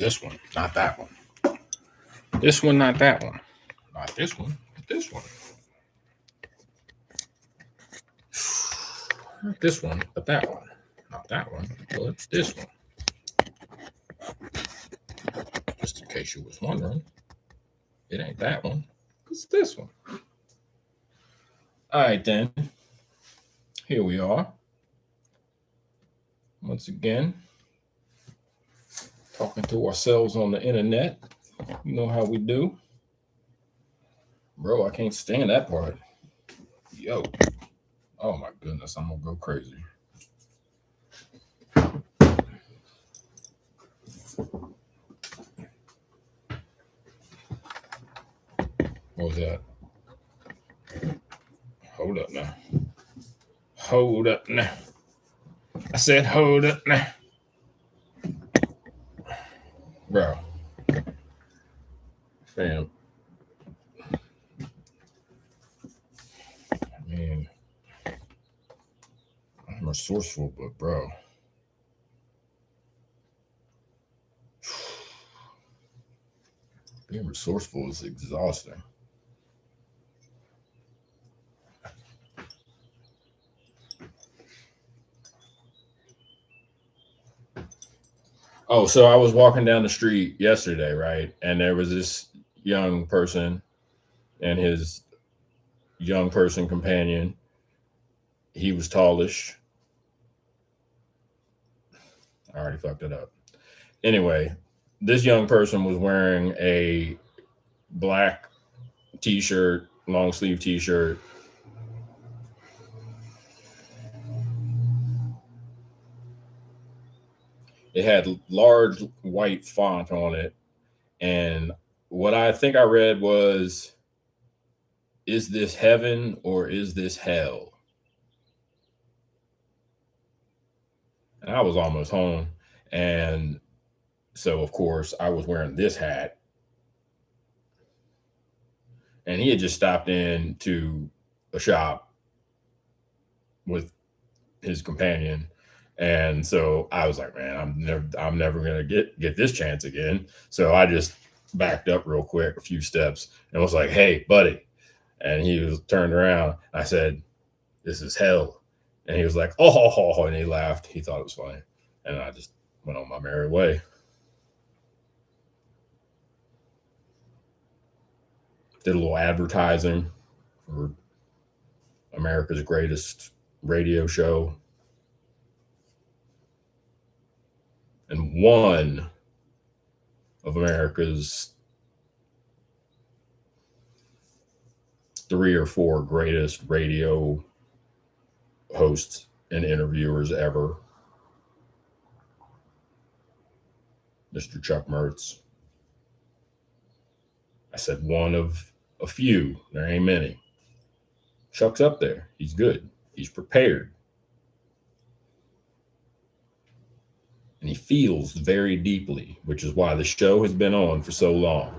This one, not that one. This one, not that one. Not this one, but this one. Not this one, but that one. Not that one, but this one. Just in case you was wondering, it ain't that one. It's this one. All right, then. Here we are. Once again, talking to ourselves on the internet. You know how we do. Bro, I can't stand that part. Yo. Oh my goodness, I'm gonna go crazy. What was that? Hold up now. Hold up now. I said hold up now. Bro. Fam. I mean, I'm resourceful, but bro. Being resourceful is exhausting. Oh, so I was walking down the street yesterday, right? And there was this young person and his young person companion. He was tallish. I already fucked it up. Anyway, this young person was wearing a black t-shirt, long sleeve t-shirt. It had large white font on it. And what I think I read was, is this heaven or is this hell? And I was almost home. And so, of course, I was wearing this hat. And he had just stopped into a shop with his companion. And so I was like, man, I'm never gonna get this chance again. So I just backed up real quick, a few steps, and was like, hey, buddy. And he was turned around. I said, this is hell. And he was like, oh, and he laughed. He thought it was funny. And I just went on my merry way. Did a little advertising for America's greatest radio show. And one of America's 3 or 4 greatest radio hosts and interviewers ever, Mr. Chuck Mertz. I said one of a few. There ain't many. Chuck's up there. He's good. He's prepared. And he feels very deeply, which is why the show has been on for so long.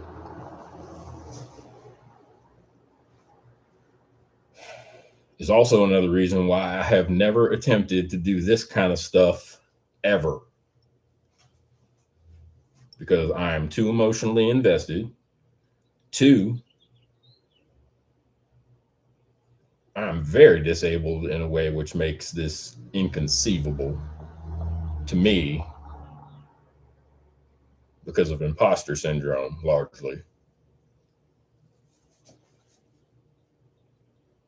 Is also another reason why I have never attempted to do this kind of stuff ever. Because I am too emotionally invested. 2, I'm very disabled in a way which makes this inconceivable to me because of imposter syndrome, largely.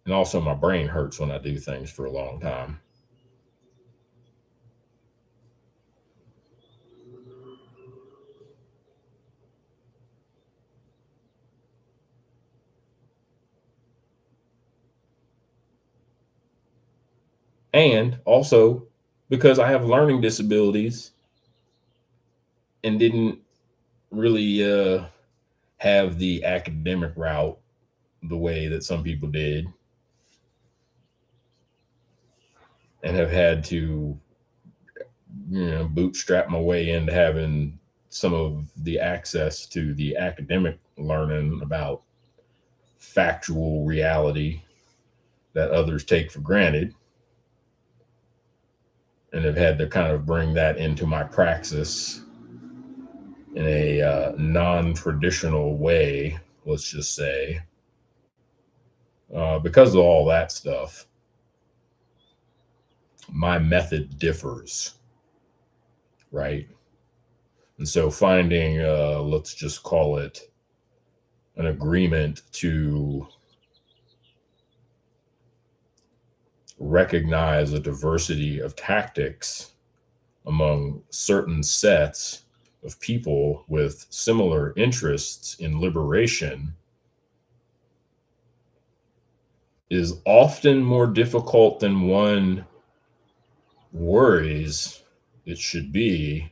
And also my brain hurts when I do things for a long time. And also because I have learning disabilities and didn't really have the academic route the way that some people did, and have had to, bootstrap my way into having some of the access to the academic learning about factual reality that others take for granted, and have had to kind of bring that into my praxis in a non-traditional way, let's just say, because of all that stuff, my method differs, right? And so finding, let's just call it an agreement to recognize a diversity of tactics among certain sets of people with similar interests in liberation is often more difficult than one worries it should be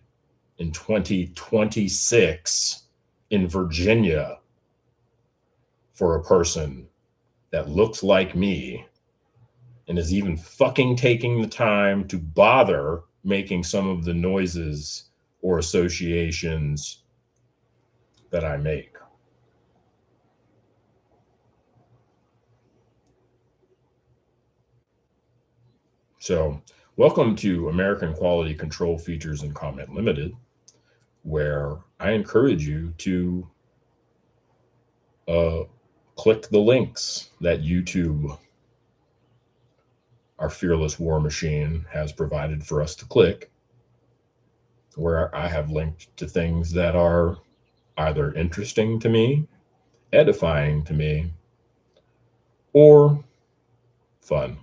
in 2026 in Virginia for a person that looks like me and is even fucking taking the time to bother making some of the noises or associations that I make. So, welcome to American Quality Control Features and Comment Limited, where I encourage you to click the links that YouTube, our fearless war machine, has provided for us to click, where I have linked to things that are either interesting to me, edifying to me, or fun.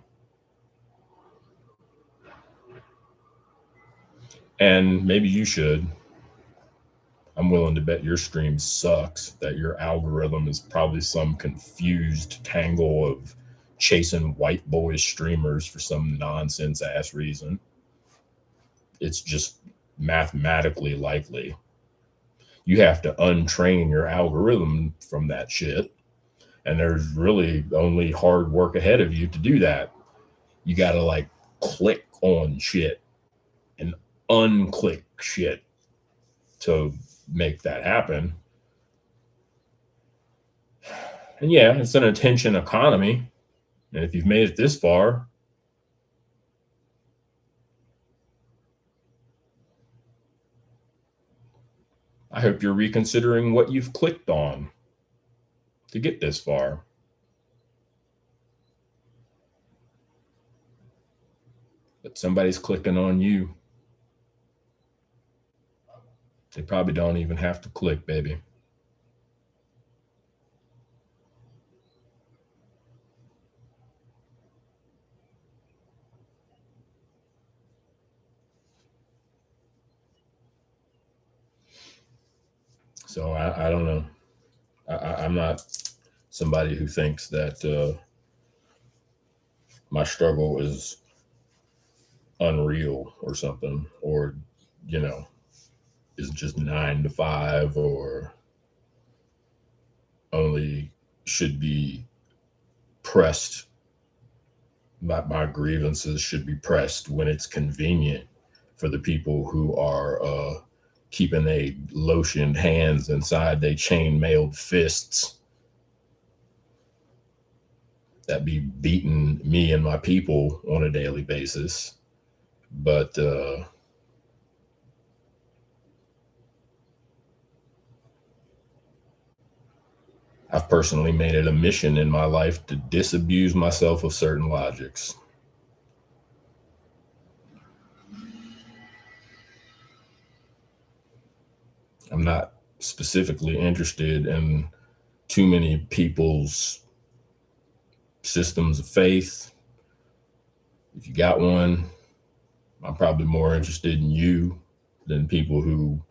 And maybe you should. I'm willing to bet your stream sucks, that your algorithm is probably some confused tangle of chasing white boy streamers for some nonsense ass reason. It's just mathematically likely. You have to untrain your algorithm from that shit. And there's really only hard work ahead of you to do that. You got to like click on shit and unclick shit to make that happen. And yeah, it's an attention economy. And if you've made it this far, I hope you're reconsidering what you've clicked on to get this far. But somebody's clicking on you. They probably don't even have to click, baby. So I don't know. I'm not somebody who thinks that my struggle is unreal or something, or, you know, is just 9 to 5, or only should be pressed. My grievances should be pressed when it's convenient for the people who are keeping they lotioned hands inside they chain-mailed fists that be beating me and my people on a daily basis. But I've personally made it a mission in my life to disabuse myself of certain logics. I'm not specifically interested in too many people's systems of faith. If you got one, I'm probably more interested in you than people who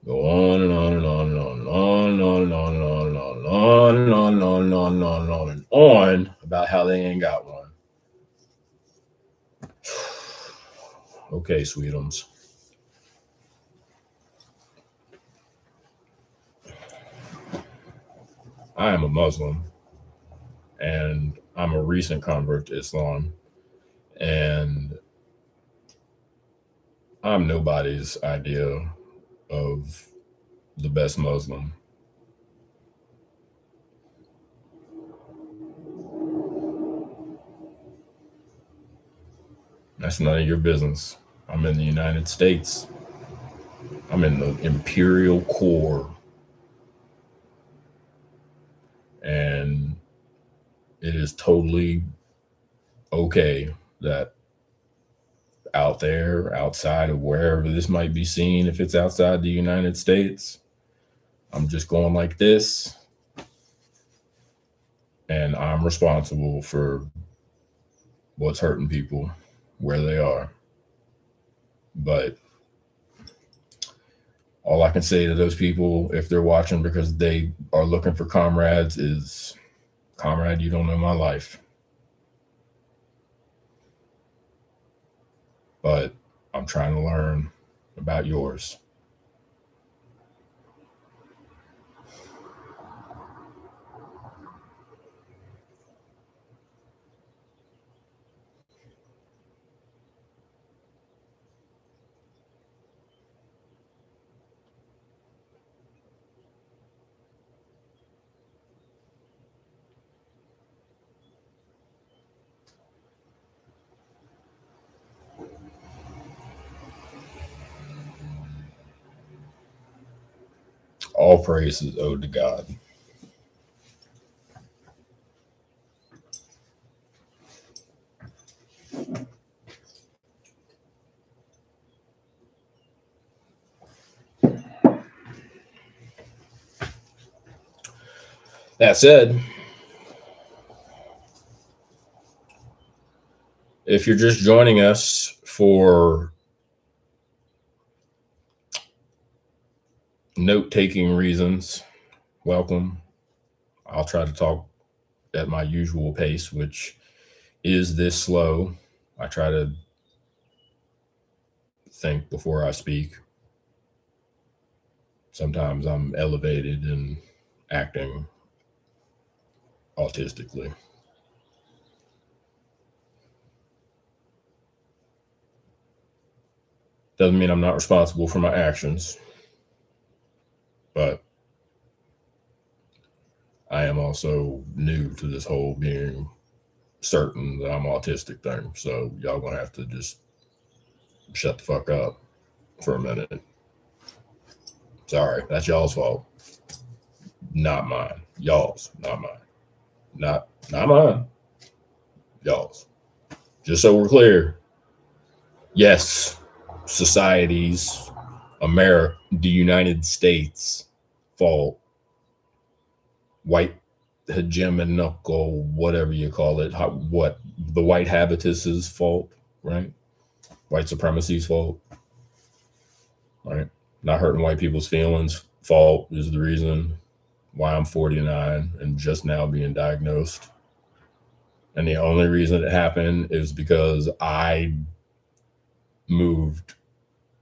go on and on and on and on and on and on and on and on and on and on and on and on and on and on and on about how they ain't got one. Okay, sweetums. I am a Muslim, and I'm a recent convert to Islam, and I'm nobody's idea of the best Muslim. That's none of your business. I'm in the United States. I'm in the Imperial Corps, and it is totally okay that out there, outside of wherever this might be seen, if it's outside the United States, I'm just going like this, and I'm responsible for what's hurting people where they are. But all I can say to those people, if they're watching because they are looking for comrades, is, comrade, you don't know my life. But I'm trying to learn about yours. All praise is owed to God. That said, if you're just joining us for note-taking reasons, welcome. I'll try to talk at my usual pace, which is this slow. I try to think before I speak. Sometimes I'm elevated and acting autistically. Doesn't mean I'm not responsible for my actions, but I am also new to this whole being certain that I'm autistic thing. So y'all gonna have to just shut the fuck up for a minute. Sorry, that's y'all's fault. Not mine. Y'all's, not mine. Not mine. Y'all's. Just so we're clear. Yes, society's, America, the United States fault, white hegemonical, whatever you call it, what the white habitus's fault, right? White supremacy's fault, right? Not hurting white people's feelings fault is the reason why I'm 49 and just now being diagnosed. And the only reason it happened is because I moved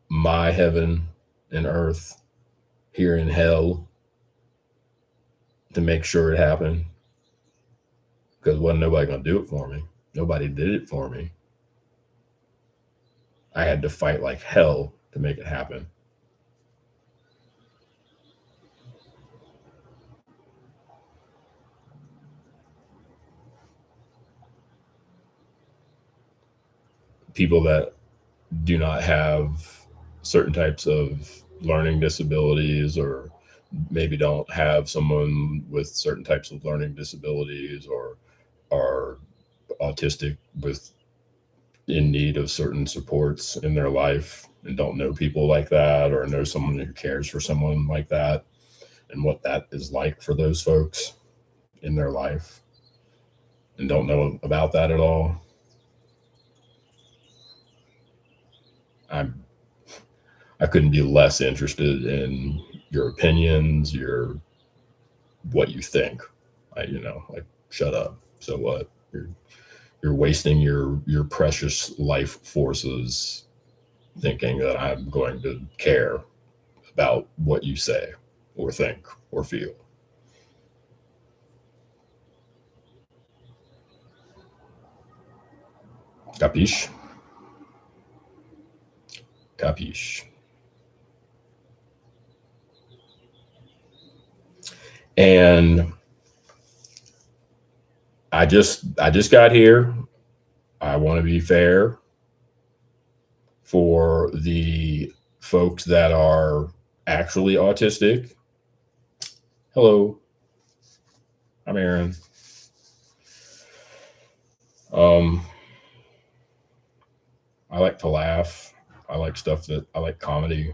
my heaven and earth here in hell to make sure it happened, because wasn't nobody gonna do it for me. Nobody did it for me. I had to fight like hell to make it happen. People that do not have certain types of learning disabilities, or maybe don't have someone with certain types of learning disabilities, or are autistic with in need of certain supports in their life and don't know people like that, or know someone who cares for someone like that and what that is like for those folks in their life, and don't know about that at all. I couldn't be less interested in your opinions, your what you think. Like, shut up. So what? You're wasting your precious life forces thinking that I'm going to care about what you say or think or feel. Capiche? Capiche. And I just got here. I want to be fair for the folks that are actually autistic. Hello, I'm Aaron. I like to laugh. I like stuff that I like comedy.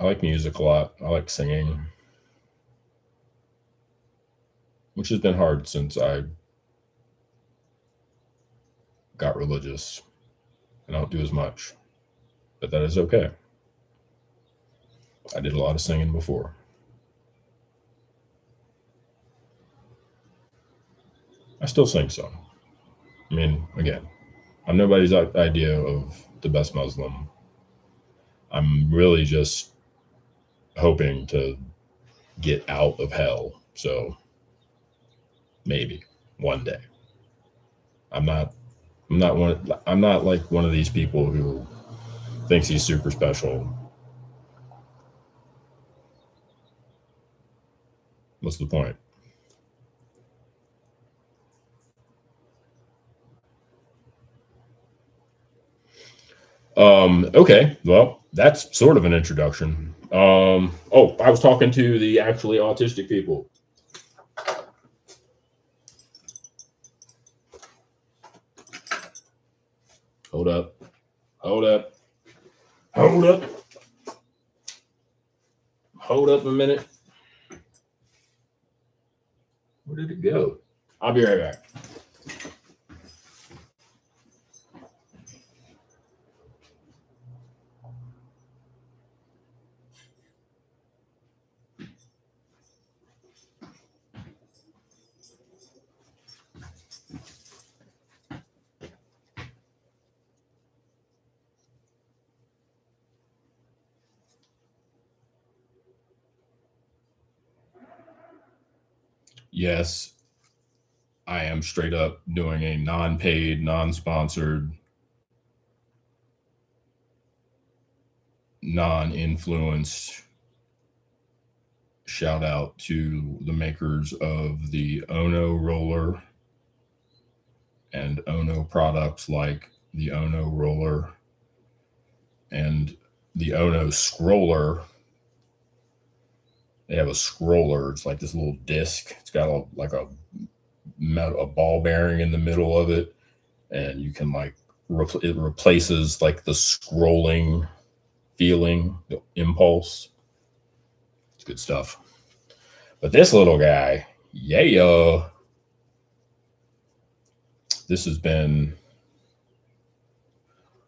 I like music a lot. I like singing, which has been hard since I got religious. I don't do as much, but that is okay. I did a lot of singing before. I still sing some. I mean, again, I'm nobody's idea of the best Muslim. I'm really just hoping to get out of hell. So maybe one day. I'm not. I'm not like one of these people who thinks he's super special. What's the point? Okay, well, that's sort of an introduction. Oh, I was talking to the actually autistic people. Hold up. Hold up. Hold up. Hold up a minute. Where did it go? I'll be right back. Yes, I am straight up doing a non-paid, non-sponsored, non-influenced shout out to the makers of the Ono roller and Ono products like the Ono roller and the Ono scroller. They have a scroller. It's like this little disc. It's got a ball bearing in the middle of it, and you can like it replaces like the scrolling feeling, the impulse. It's good stuff. But this little guy, yeah, this has been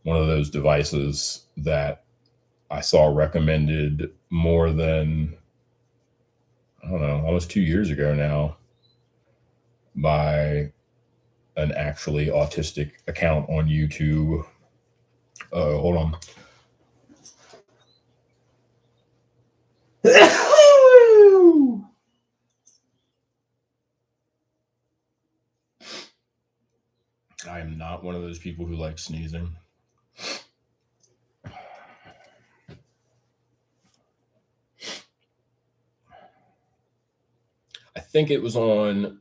one of those devices that I saw recommended more than, I don't know, almost 2 years ago now by an actually autistic account on YouTube. Hold on. I am not one of those people who like sneezing. I think it was on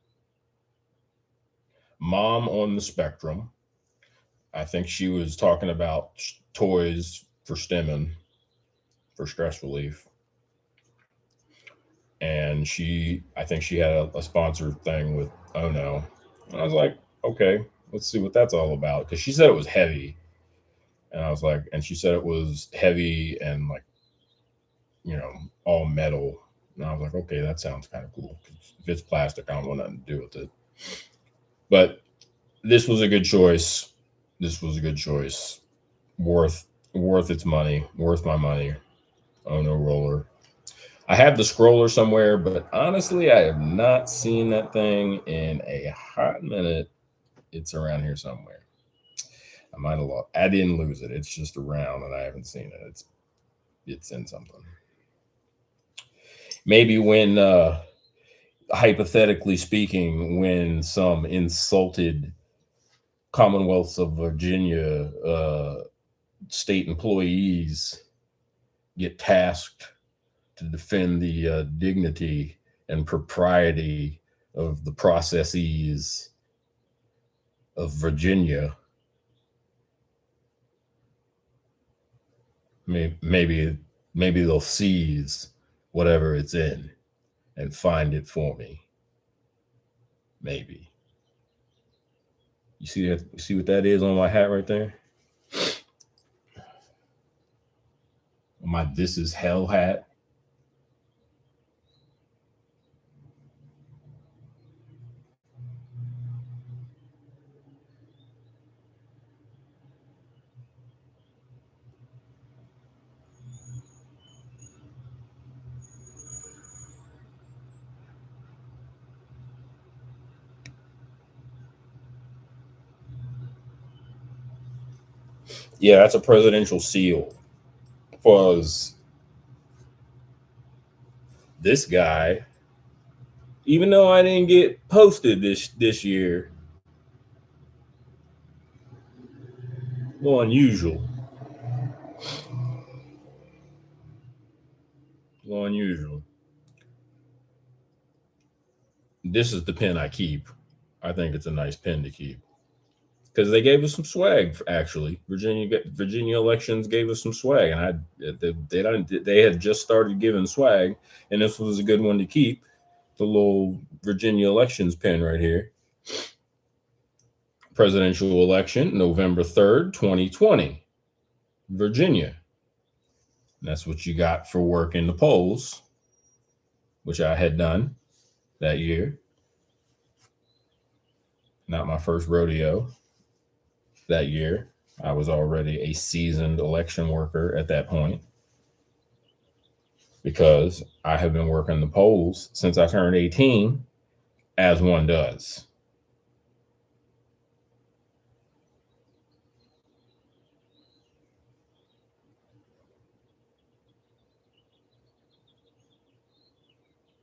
Mom on the Spectrum. I think she was talking about toys for stimming, for stress relief. And I think she had a sponsored thing with Ono. And I was like, okay, let's see what that's all about. Because she said it was heavy. And I was like, and she said it was heavy and like, all metal. And I was like, okay, that sounds kind of cool. If it's plastic, I don't want nothing to do with it. But this was a good choice. This was a good choice. Worth its money. Worth my money. Ono roller. I have the scroller somewhere, but honestly, I have not seen that thing in a hot minute. It's around here somewhere. I might have lost. I didn't lose it. It's just around, and I haven't seen it. It's in something. Maybe when, hypothetically speaking, when some insulted Commonwealths of Virginia state employees get tasked to defend the dignity and propriety of the processes of Virginia, Maybe they'll seize whatever it's in and find it for me. Maybe. You see that? You see what that is on my hat right there? My "This Is Hell" hat. Yeah, that's a presidential seal. Was this guy? Even though I didn't get posted this year, more unusual. More unusual. This is the pen I keep. I think it's a nice pen to keep because they gave us some swag. Actually, Virginia elections gave us some swag, and they had just started giving swag, and this was a good one to keep. The little Virginia elections pen right here. Presidential election, November 3rd, 2020, Virginia. And that's what you got for work in the polls, which I had done that year. Not my first rodeo that year. I was already a seasoned election worker at that point because I have been working the polls since I turned 18, as one does.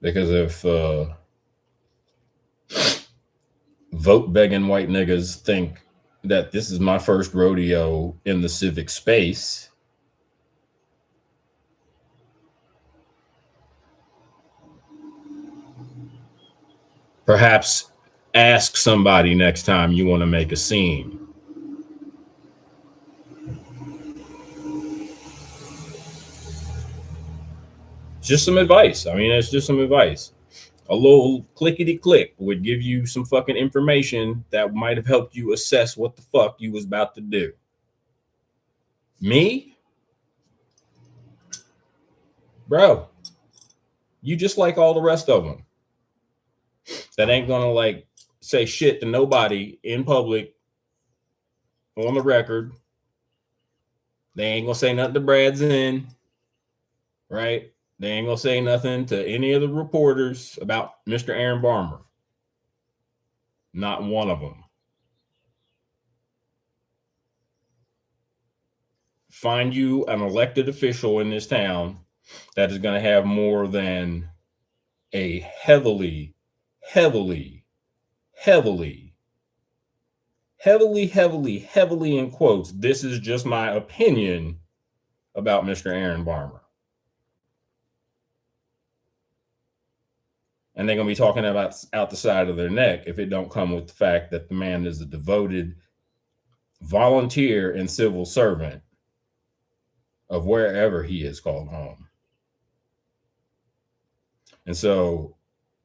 Because if vote begging white niggas think that this is my first rodeo in the civic space, perhaps ask somebody next time you want to make a scene. Just some advice. I mean, it's just some advice. A little clickety click would give you some fucking information that might have helped you assess what the fuck you was about to do. Me? Bro, you just like all the rest of them that ain't gonna like say shit to nobody in public on the record. They ain't gonna say nothing to Brad's in, right? They ain't gonna say nothing to any of the reporters about Mr. Aaron Barmer. Not one of them. Find you an elected official in this town that is going to have more than a heavily, heavily, heavily, heavily, heavily, heavily in quotes, this is just my opinion about Mr. Aaron Barmer. And they're going to be talking about out the side of their neck if it don't come with the fact that the man is a devoted volunteer and civil servant of wherever he is called home. And so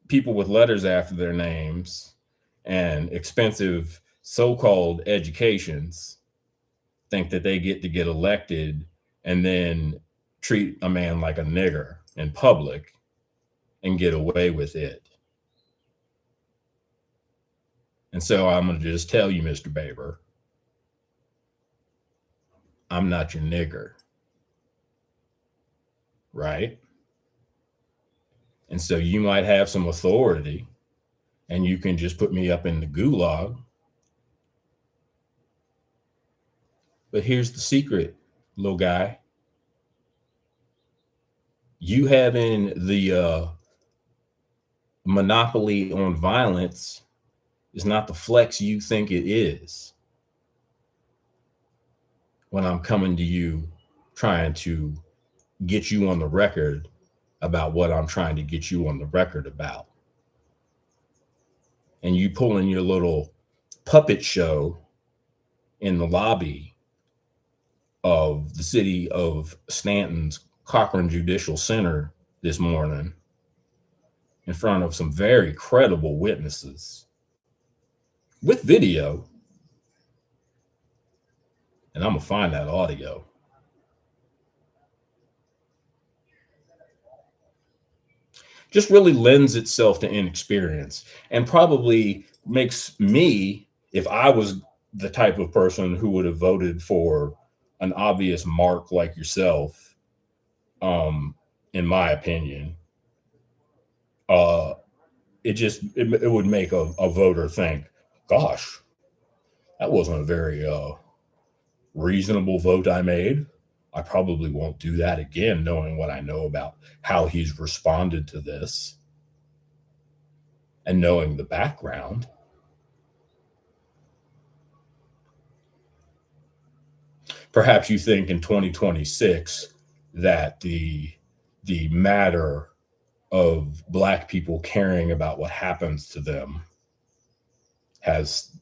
people with letters after their names and expensive so-called educations think that they get to get elected and then treat a man like a nigger in public and get away with it. And so I'm going to just tell you, Mr. Baber, I'm not your nigger. Right? And so you might have some authority and you can just put me up in the gulag. But here's the secret, little guy. You having the monopoly on violence is not the flex you think it is when I'm coming to you trying to get you on the record about what I'm trying to get you on the record about. And you pulling your little puppet show in the lobby of the city of Staunton's Cochran Judicial Center this morning in front of some very credible witnesses with video. And I'm going to find that audio. Just really lends itself to inexperience and probably makes me, if I was the type of person who would have voted for an obvious mark like yourself, in my opinion, it would make a voter think, gosh, that wasn't a very reasonable vote I made. I probably won't do that again, knowing what I know about how he's responded to this and knowing the background. Perhaps you think in 2026 that the matter of Black people caring about what happens to them has,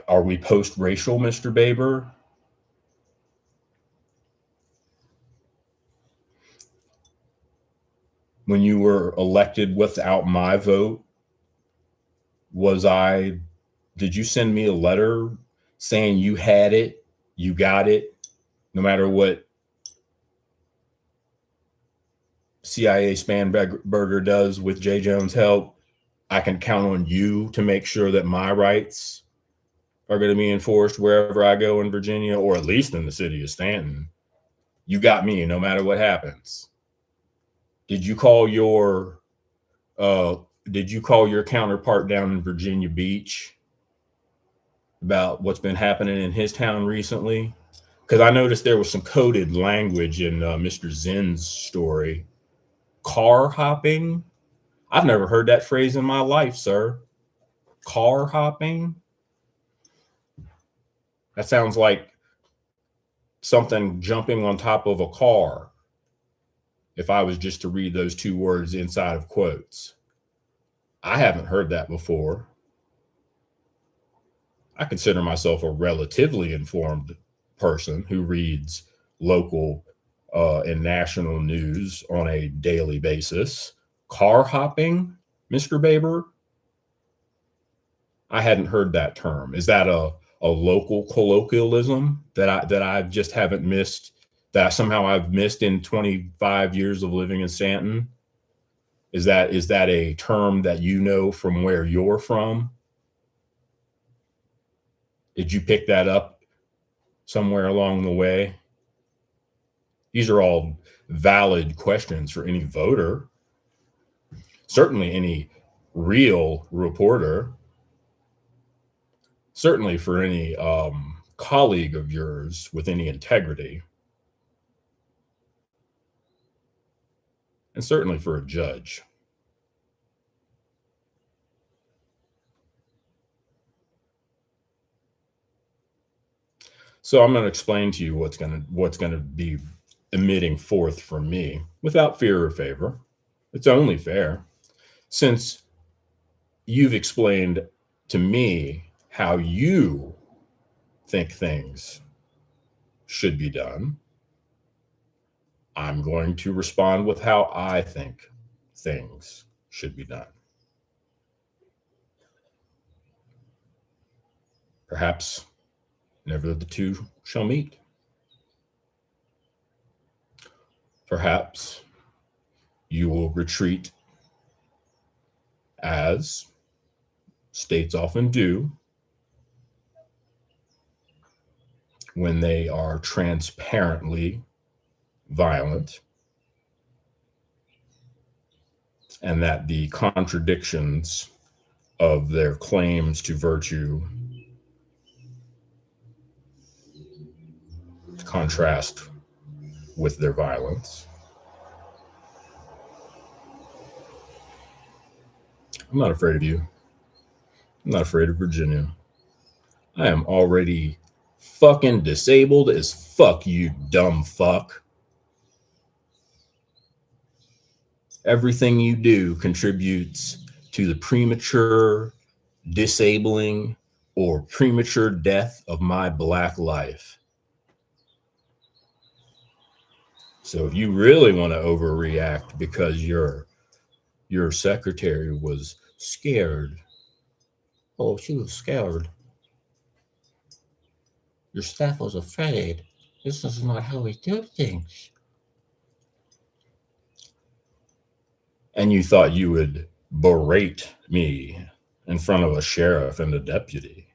are we post-racial, Mr. Baber? When you were elected without my vote, did you send me a letter saying you had it, you got it, no matter what CIA Spanberger does with J. Jones' help, I can count on you to make sure that my rights are going to be enforced wherever I go in Virginia, or at least in the city of Staunton. You got me no matter what happens. Did you call your counterpart down in Virginia Beach about what's been happening in his town recently? Because I noticed there was some coded language in Mr. Zinn's story. Car hopping? I've never heard that phrase in my life, sir. Car hopping? That sounds like something jumping on top of a car, if I was just to read those two words inside of quotes. I haven't heard that before. I consider myself a relatively informed person who reads local and national news on a daily basis. Car hopping, Mr. Baber? I hadn't heard that term. Is that a local colloquialism that I just haven't missed, that somehow I've missed in 25 years of living in Staunton? Is that a term that you know from where you're from? Did you pick that up somewhere along the way? These are all valid questions for any voter, certainly any real reporter, certainly for any colleague of yours with any integrity, and certainly for a judge. So I'm going to explain to you what's going to be emitting forth from me without fear or favor. It's only fair, since you've explained to me how you think things should be done. I'm going to respond with how I think things should be done. Perhaps never the two shall meet. Perhaps you will retreat, as states often do when they are transparently violent, and that the contradictions of their claims to virtue contrast with their violence. I'm not afraid of you. I'm not afraid of Virginia. I am already fucking disabled as fuck, you dumb fuck. Everything you do contributes to the premature disabling or premature death of my Black life. So if you really want to overreact because your secretary was scared, oh, she was scared. Your staff was afraid. This is not how we do things. And you thought you would berate me in front of a sheriff and a deputy.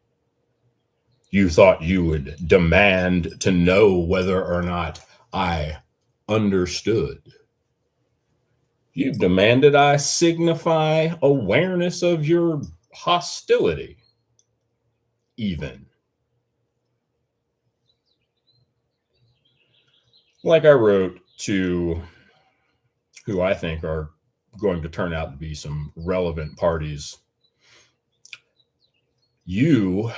You thought you would demand to know whether or not I understood. You demanded I signify awareness of your hostility, even. Like I wrote to who I think are going to turn out to be some relevant parties. You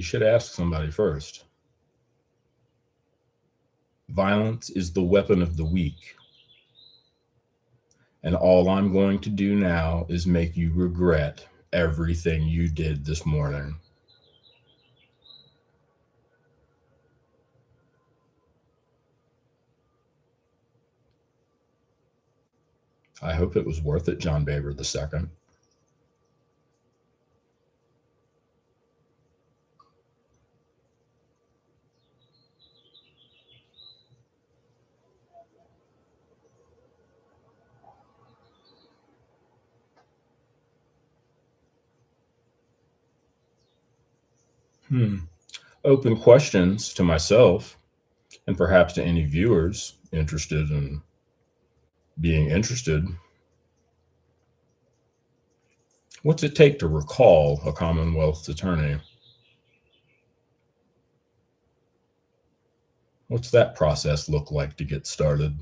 should ask somebody first. Violence is the weapon of the weak. And all I'm going to do now is make you regret everything you did this morning. I hope it was worth it, John Baber II. Open questions to myself and perhaps to any viewers interested in being interested. What's it take to recall a Commonwealth's attorney? What's that process look like to get started?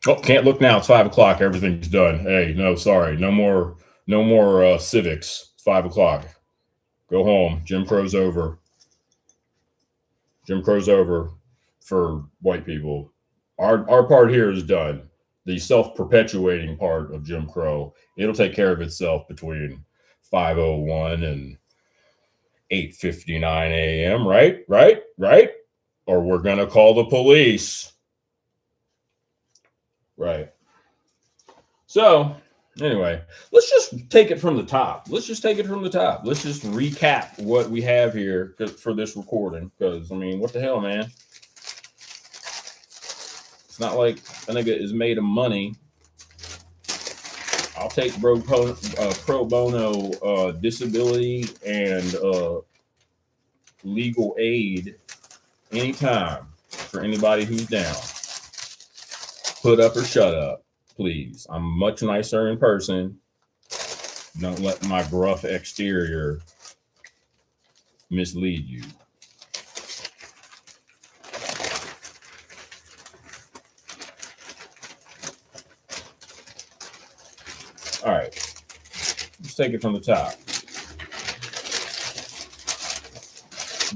Oh, can't look now. It's 5 o'clock. Everything's done. Hey, no, sorry. No more civics. It's 5 o'clock. Go home. Jim Crow's over. Jim Crow's over for white people. Our part here is done. The self-perpetuating part of Jim Crow, it'll take care of itself between 5:01 and 8:59 a.m. Right? Or we're gonna call the police. Right. So anyway, let's just take it from the top. Let's just recap what we have here for this recording. Because I mean, what the hell, man? It's not like a nigga is made of money. I'll take pro bono disability and legal aid anytime for anybody who's down. Put up or shut up, please. I'm much nicer in person. Don't let my gruff exterior mislead you. All right, let's take it from the top.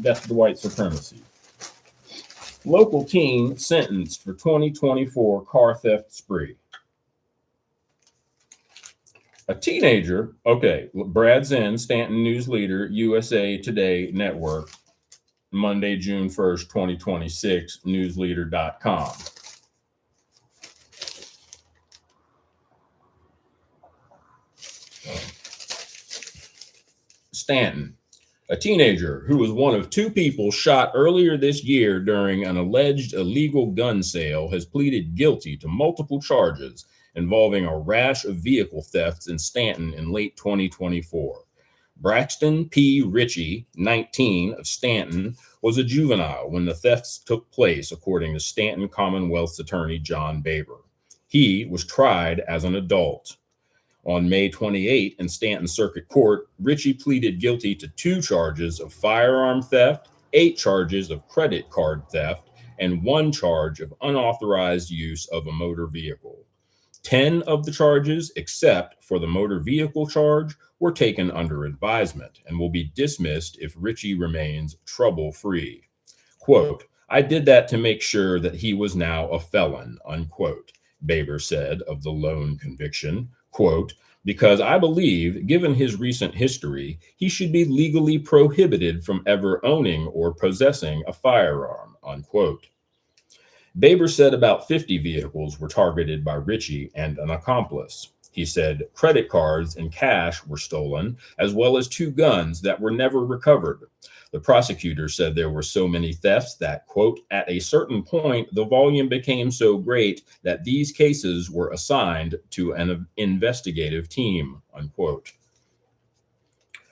Death to white supremacy. Local teen sentenced for 2024 car theft spree. A teenager, okay, Brad Zinn, Staunton News Leader, USA Today Network, Monday, June 1st, 2026, newsleader.com. Staunton. A teenager who was one of two people shot earlier this year during an alleged illegal gun sale has pleaded guilty to multiple charges involving a rash of vehicle thefts in Staunton in late 2024. Braxton P. Ritchie, 19, of Staunton, was a juvenile when the thefts took place, according to Staunton Commonwealth's attorney John Baber. He was tried as an adult. On May 28 in Staunton Circuit Court, Ritchie pleaded guilty to 2 charges of firearm theft, 8 charges of credit card theft, and 1 charge of unauthorized use of a motor vehicle. 10 of the charges, except for the motor vehicle charge, were taken under advisement and will be dismissed if Ritchie remains trouble-free. Quote, "I did that to make sure that he was now a felon," unquote, Baber said of the lone conviction. Quote, "Because I believe, given his recent history, he should be legally prohibited from ever owning or possessing a firearm," unquote. Baber said about 50 vehicles were targeted by Ritchie and an accomplice. He said credit cards and cash were stolen, as well as 2 guns that were never recovered. The prosecutor said there were so many thefts that, quote, "at a certain point, the volume became so great that these cases were assigned to an investigative team," unquote.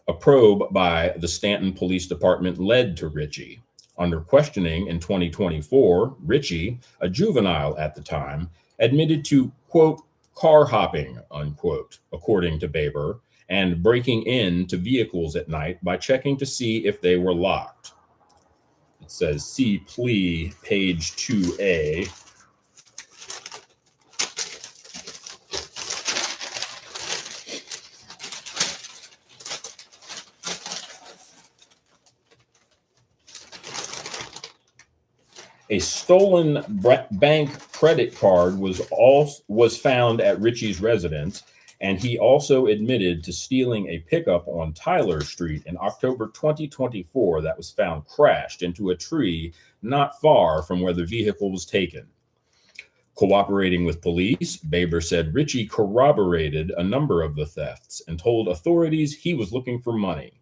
A probe by the Staunton Police Department led to Ritchie. Under questioning in 2024, Ritchie, a juvenile at the time, admitted to, quote, "car hopping," unquote, according to Baber, and breaking into vehicles at night by checking to see if they were locked. It says, see plea, page 2A. A stolen bank credit card was found at Ritchie's residence, and he also admitted to stealing a pickup on Tyler Street in October 2024 that was found crashed into a tree not far from where the vehicle was taken. Cooperating with police, Baber said Ritchie corroborated a number of the thefts and told authorities he was looking for money.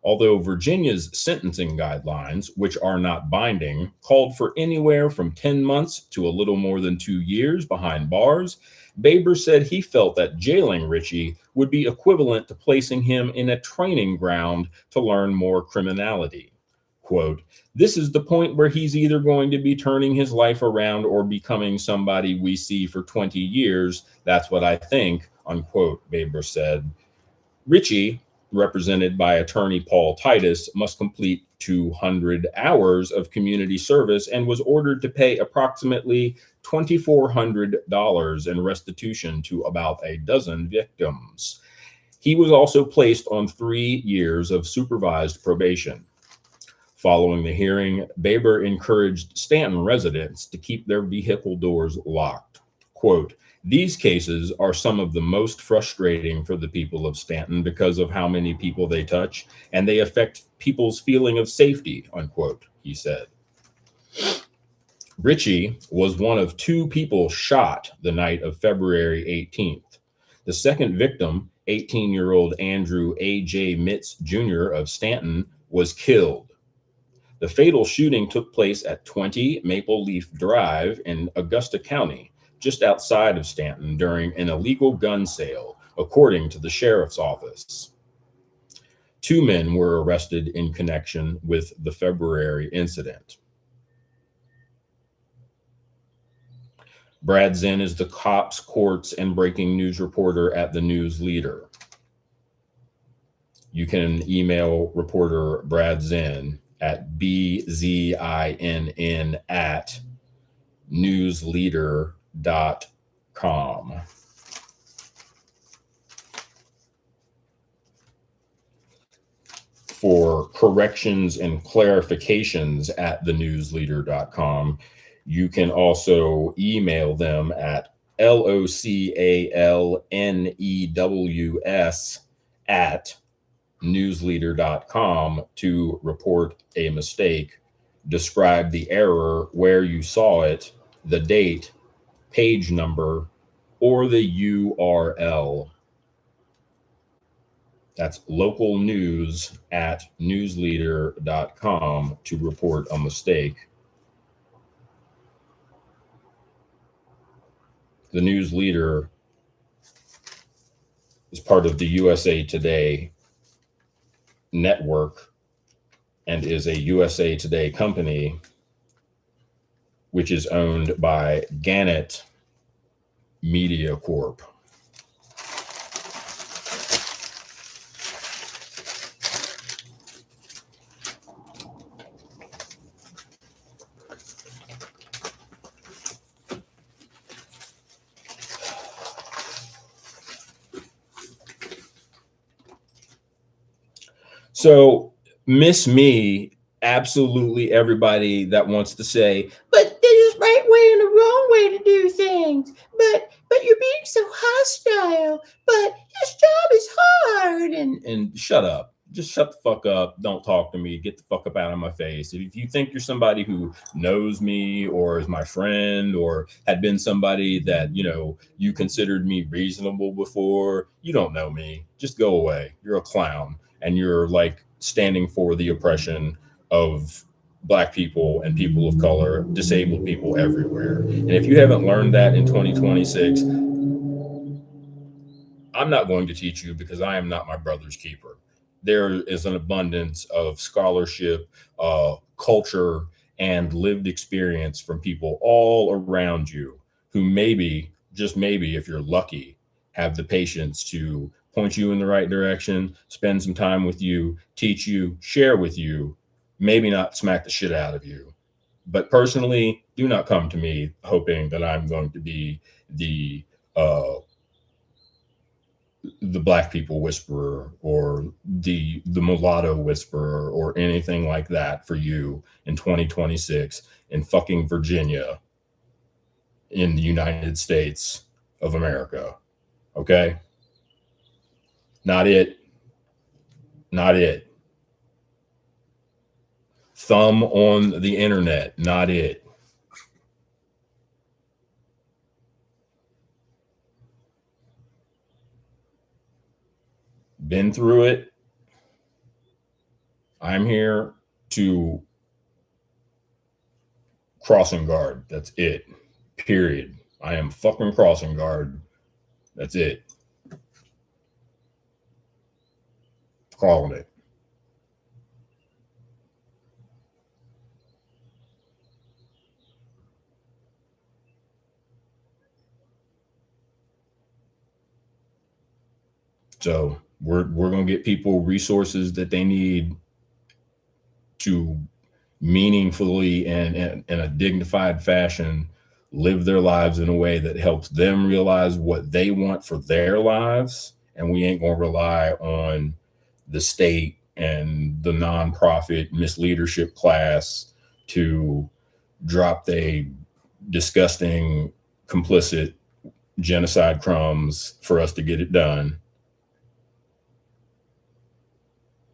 Although Virginia's sentencing guidelines, which are not binding, called for anywhere from 10 months to a little more than 2 years behind bars, Baber said he felt that jailing Ritchie would be equivalent to placing him in a training ground to learn more criminality. Quote, "This is the point where he's either going to be turning his life around or becoming somebody we see for 20 years. That's what I think," unquote, Baber said. Ritchie, represented by attorney Paul Titus, must complete 200 hours of community service and was ordered to pay approximately $2,400 in restitution to about a dozen victims. He was also placed on 3 years of supervised probation. Following the hearing, Baber encouraged Staunton residents to keep their vehicle doors locked. Quote, "These cases are some of the most frustrating for the people of Staunton because of how many people they touch, and they affect people's feeling of safety," unquote, he said. Ritchie was one of 2 people shot the night of February 18th. The second victim, 18-year-old Andrew A.J. Mitz Jr. of Staunton, was killed. The fatal shooting took place at 20 Maple Leaf Drive in Augusta County, just outside of Staunton, during an illegal gun sale, according to the sheriff's office. 2 men were arrested in connection with the February incident. Brad Zinn is the cops, courts, and breaking news reporter at the News Leader. You can email reporter Brad Zinn at bzinn@newsleader.com. For corrections and clarifications at thenewsleader.com, you can also email them at localnews@newsleader.com to report a mistake, describe the error, where you saw it, the date, page number, or the URL. That's localnews@newsleader.com to report a mistake. The News Leader is part of the USA Today network and is a USA Today company, which is owned by Gannett Media Corp. So miss me, absolutely everybody that wants to say, but there's a right way and a wrong way to do things. But you're being so hostile. But this job is hard. And shut up. Just shut the fuck up. Don't talk to me. Get the fuck up out of my face. If you think you're somebody who knows me or is my friend or had been somebody that, you considered me reasonable before, you don't know me. Just go away. You're a clown and you're like standing for the oppression of Black people and people of color, disabled people everywhere. And if you haven't learned that in 2026, I'm not going to teach you because I am not my brother's keeper. There is an abundance of scholarship, culture, and lived experience from people all around you who maybe, just maybe, if you're lucky, have the patience to point you in the right direction, spend some time with you, teach you, share with you, maybe not smack the shit out of you. But personally, do not come to me hoping that I'm going to be uh, the Black people whisperer or the mulatto whisperer or anything like that for you in 2026 in fucking Virginia in the United States of America. Okay? Not it. Not it. Thumb on the internet. Not it. Been through it. I'm here to crossing guard. That's it. Period. I am fucking crossing guard. That's it. Calling it. So we're gonna get people resources that they need to meaningfully and in a dignified fashion live their lives in a way that helps them realize what they want for their lives. And we ain't gonna rely on the state and the nonprofit misleadership class to drop a disgusting, complicit genocide crumbs for us to get it done.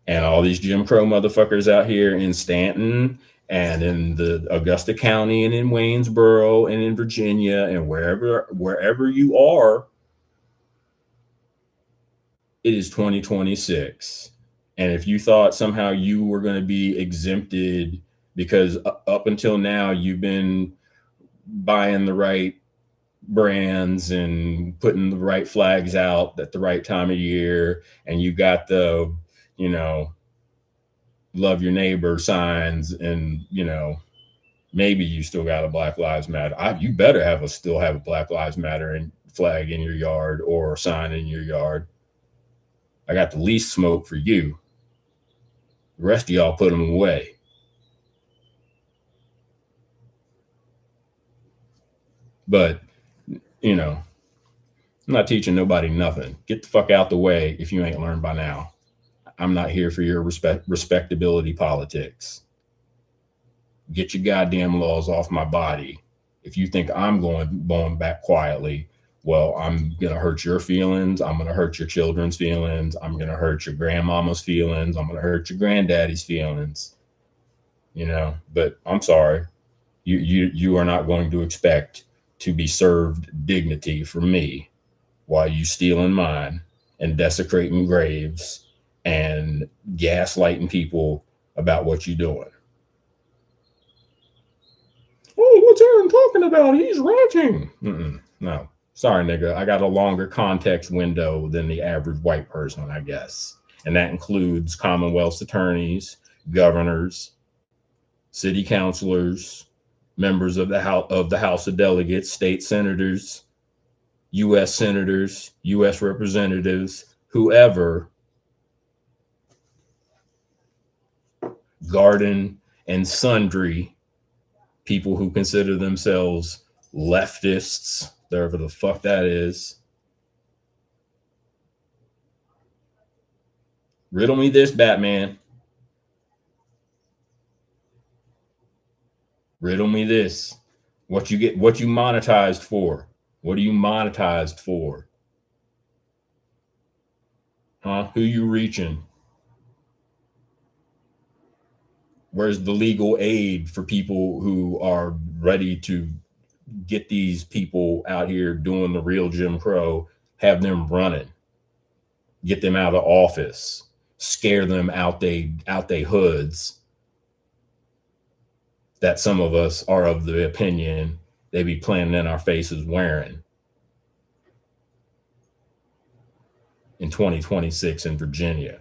And all these Jim Crow motherfuckers out here in Staunton and in the Augusta County and in Waynesboro and in Virginia and wherever you are, it is 2026. And if you thought somehow you were going to be exempted because up until now you've been buying the right brands and putting the right flags out at the right time of year, and you got the, love your neighbor signs, and maybe you still got a Black Lives Matter. You better still have a Black Lives Matter and flag in your yard or sign in your yard. I got the least smoke for you. The rest of y'all put them away. But I'm not teaching nobody nothing. Get the fuck out the way if you ain't learned by now. I'm not here for your respectability politics. Get your goddamn laws off my body. If you think I'm going back quietly, well, I'm going to hurt your feelings. I'm going to hurt your children's feelings. I'm going to hurt your grandmama's feelings. I'm going to hurt your granddaddy's feelings. But I'm sorry. You are not going to expect to be served dignity from me while you stealing mine and desecrating graves and gaslighting people about what you're doing. Oh, what's Aaron talking about? He's ranting. No, sorry, nigga. I got a longer context window than the average white person, I guess. And that includes Commonwealth's attorneys, governors, city councilors, members of the House of Delegates, state senators, U.S. senators, U.S. representatives, whoever, garden and sundry people who consider themselves leftists, whatever the fuck that is. Riddle me this, Batman. Riddle me this. What you get, what you monetized for? What are you monetized for? Huh? Who you reaching? Where's the legal aid for people who are ready to get these people out here doing the real Jim Crow, have them running, get them out of office, scare them out they hoods, that some of us are of the opinion they be planning in our faces wearing in 2026 in Virginia.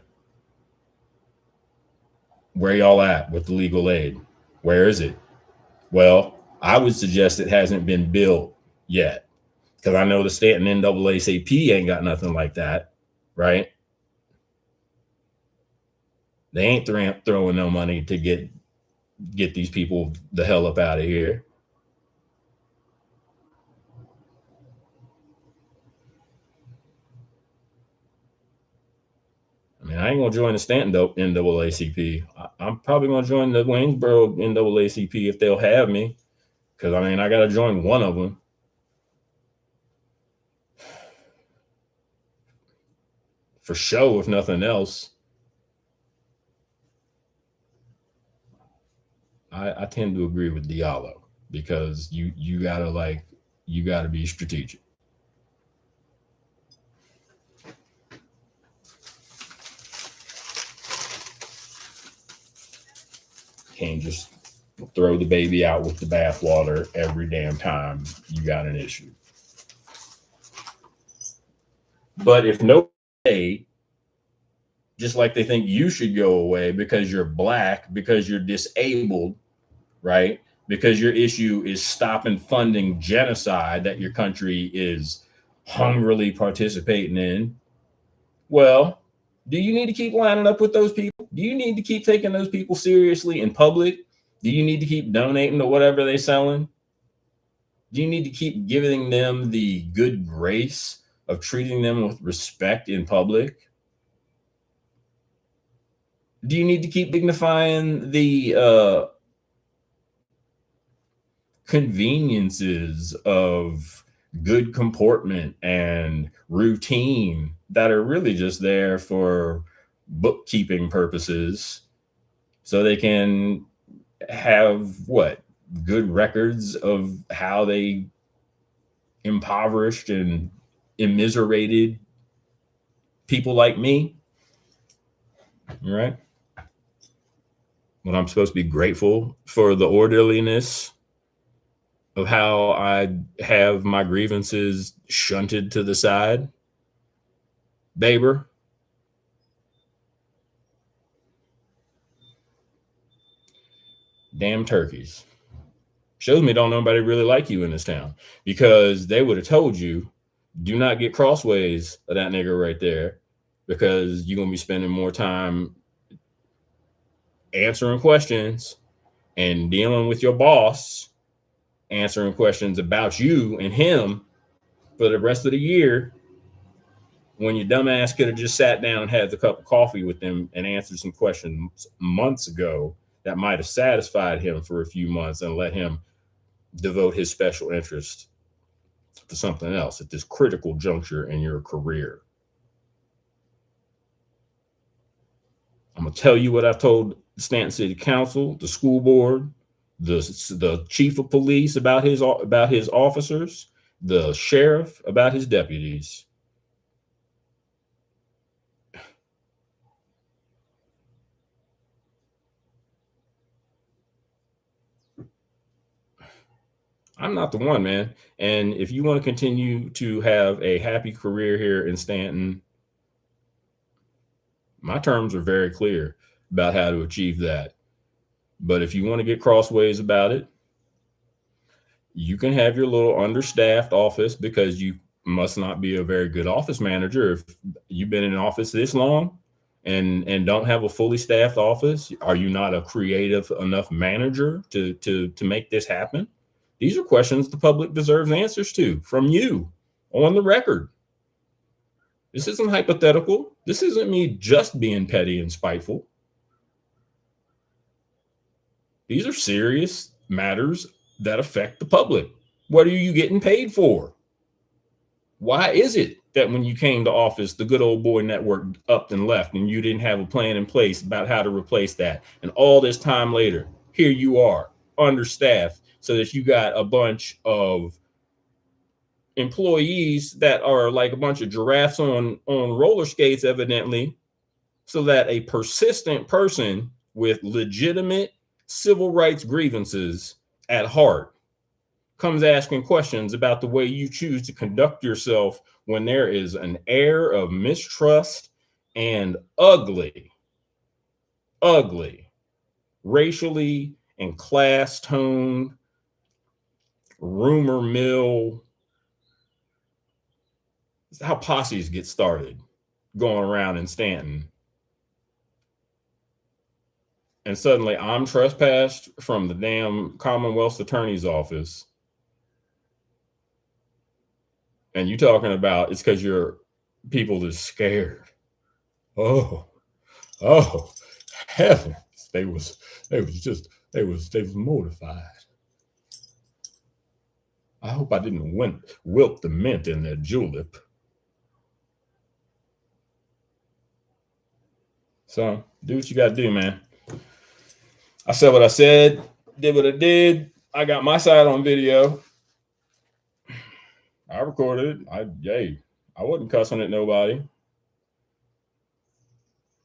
Where y'all at with the legal aid? Where is it? Well, I would suggest it hasn't been built yet, because I know the Staunton NAACP ain't got nothing like that, right? They ain't throwing no money to get these people the hell up out of here. I mean, I ain't gonna join the Staunton NAACP. I'm probably gonna join the Waynesboro NAACP if they'll have me, because I mean, I gotta join one of them. For show, if nothing else. I tend to agree with Diallo, because you gotta be strategic. Can't just throw the baby out with the bathwater every damn time you got an issue. But if no way, just like they think you should go away because you're black, because you're disabled, right? Because your issue is stopping funding genocide that your country is hungrily participating in. Well, do you need to keep lining up with those people? Do you need to keep taking those people seriously in public? Do you need to keep donating to whatever they're selling? Do you need to keep giving them the good grace of treating them with respect in public? Do you need to keep dignifying the conveniences of good comportment and routine that are really just there for bookkeeping purposes, so they can have what, good records of how they impoverished and immiserated people like me, right? When I'm supposed to be grateful for the orderliness of how I have my grievances shunted to the side. Baber. Damn turkeys. Shows me don't nobody really like you in this town, because they would have told you, do not get crossways of that nigger right there, because you're going to be spending more time answering questions and dealing with your boss, answering questions about you and him for the rest of the year, when your dumb ass could have just sat down and had a cup of coffee with them and answered some questions months ago that might have satisfied him for a few months and let him devote his special interest to something else at this critical juncture in your career. I'm gonna tell you what I've told the Staunton City Council, the school board, the chief of police about his officers, the sheriff about his deputies. I'm not the one, man. And if you want to continue to have a happy career here in Staunton, my terms are very clear about how to achieve that. But if you want to get crossways about it, you can have your little understaffed office, because you must not be a very good office manager if you've been in office this long and don't have a fully staffed office. Are you not a creative enough manager to make this happen? These are questions the public deserves answers to from you on the record. This isn't hypothetical. This isn't me just being petty and spiteful. These are serious matters that affect the public. What are you getting paid for? Why is it that when you came to office, the good old boy network upped and left, and you didn't have a plan in place about how to replace that? And all this time later, here you are, understaffed, so that you got a bunch of employees that are like a bunch of giraffes on roller skates, evidently, so that a persistent person with legitimate civil rights grievances at heart comes asking questions about the way you choose to conduct yourself when there is an air of mistrust and ugly, racially and class tone, rumor mill. This is how posses get started going around in Staunton. And suddenly I'm trespassed from the damn Commonwealth's attorney's office. And you talking about it's because your people is scared. Oh, heavens. They was mortified. I hope I didn't wilt the mint in their julep. So do what you gotta do, man. I said what I said, did what I did. I got my side on video. I recorded it. I wasn't cussing at nobody.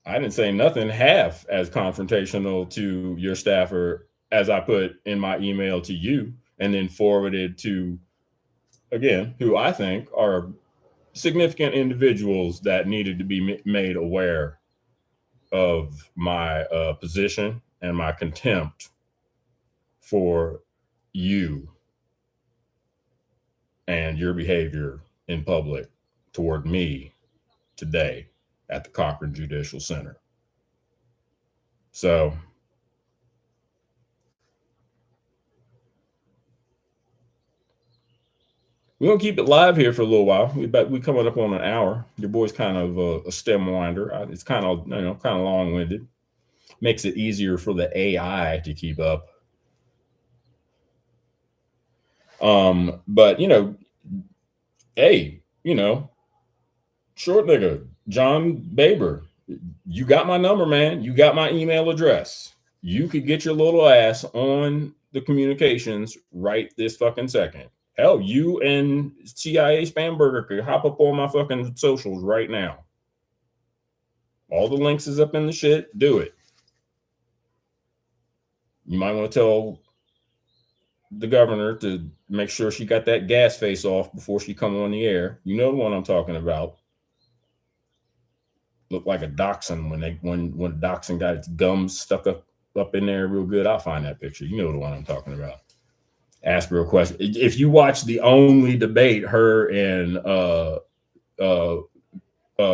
I didn't say nothing half as confrontational to your staffer as I put in my email to you and then forwarded to, again, who I think are significant individuals that needed to be made aware of my position and my contempt for you and your behavior in public toward me today at the Cochran Judicial Center. So we're gonna keep it live here for a little while. We coming up on an hour. Your boy's kind of a stem winder. It's kind of long-winded. Makes it easier for the AI to keep up. But hey, short nigga, John Baber, you got my number, man. You got my email address. You could get your little ass on the communications right this fucking second. Hell, you and CIA Spanberger could hop up on my fucking socials right now. All the links is up in the shit. Do it. You might want to tell the governor to make sure she got that gas face off before she come on the air. You know the one I'm talking about. Look like a dachshund when a dachshund got its gums stuck up in there real good. I'll find that picture. You know the one I'm talking about. Ask her a question. If you watch the only debate her and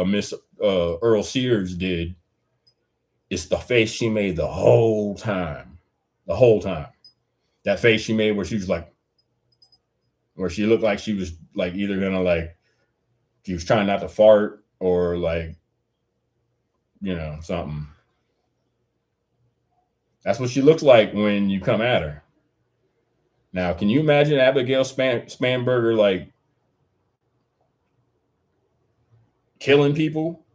Miss Earl Sears did, it's the face she made the whole time. The whole time. That face she made where she was like, where she looked like she was like either gonna she was trying not to fart or something. That's what she looks like when you come at her. Now, can you imagine Abigail Spanberger killing people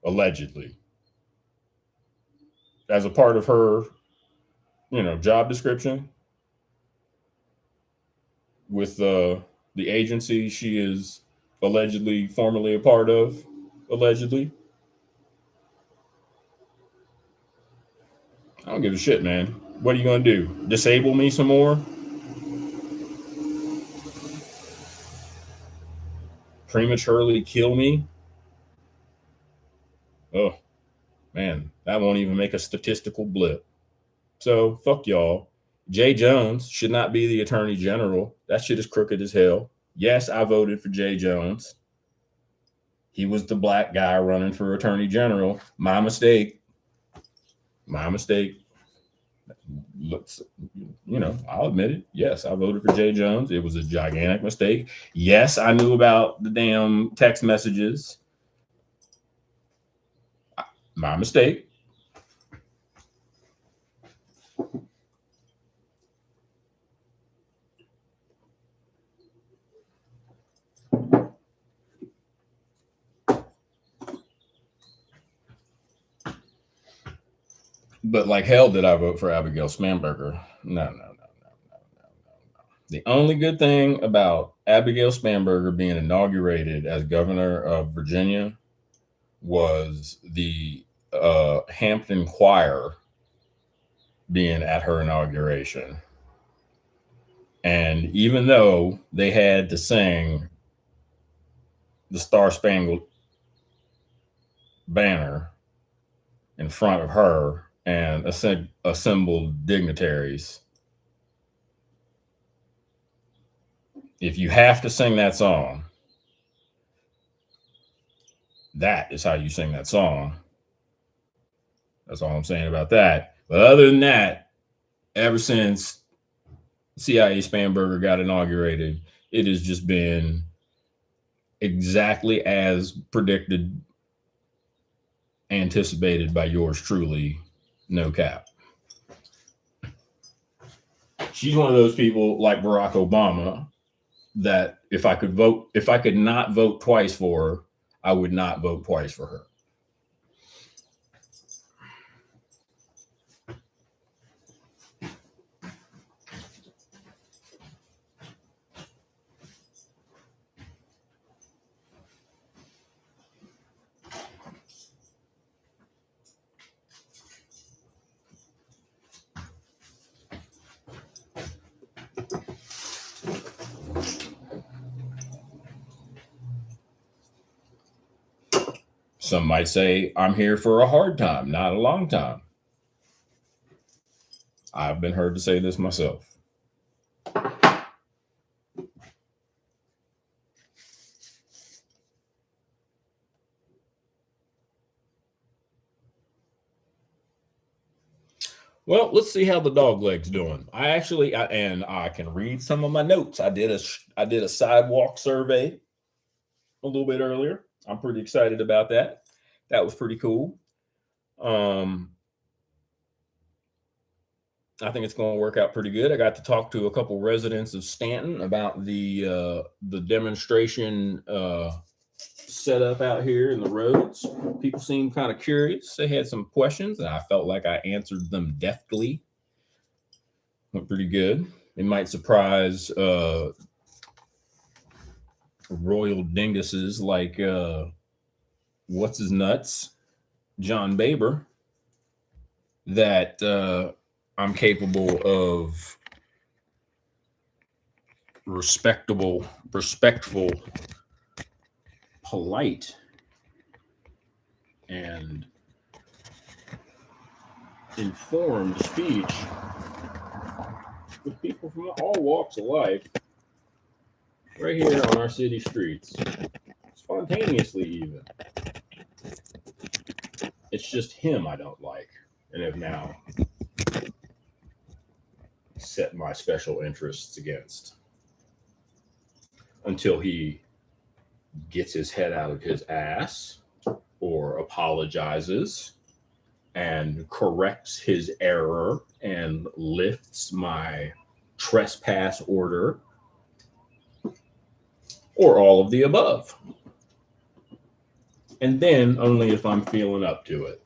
allegedly as a part of her, job description with the agency she is allegedly formerly a part of, allegedly? I don't give a shit, man. What are you going to do? Disable me some more? Prematurely kill me? Oh, man, that won't even make a statistical blip. So, fuck y'all. Jay Jones should not be the attorney general. That shit is crooked as hell. Yes, I voted for Jay Jones. He was the black guy running for attorney general. My mistake. I'll admit it. Yes, I voted for Jay Jones. It was a gigantic mistake. Yes, I knew about the damn text messages My mistake. But like hell did I vote for Abigail Spanberger. No. The only good thing about Abigail Spanberger being inaugurated as governor of Virginia was the Hampton Choir being at her inauguration. And even though they had to sing the Star Spangled Banner in front of her and assembled dignitaries, if you have to sing that song, that is how you sing that song. That's all I'm saying about that. But other than that, ever since CIA Spanberger got inaugurated, it has just been exactly as predicted, anticipated by yours truly, no cap. She's one of those people like Barack Obama that if I could not vote twice for her, I would not vote twice for her. Some might say I'm here for a hard time, not a long time. I've been heard to say this myself. Well, let's see how the dog leg's doing. I can read some of my notes. I did a sidewalk survey a little bit earlier. I'm pretty excited about that. That was pretty cool. I think it's going to work out pretty good. I got to talk to a couple residents of Staunton about the demonstration set up out here in the roads. People seemed kind of curious. They had some questions, and I felt like I answered them deftly. Went pretty good. It might surprise royal dinguses like what's his nuts, John Baber, that I'm capable of respectful, polite, and informed speech with people from all walks of life right here on our city streets, spontaneously even. It's just him I don't like and have now set my special interests against until he gets his head out of his ass or apologizes and corrects his error and lifts my trespass order, or all of the above. And then only if I'm feeling up to it.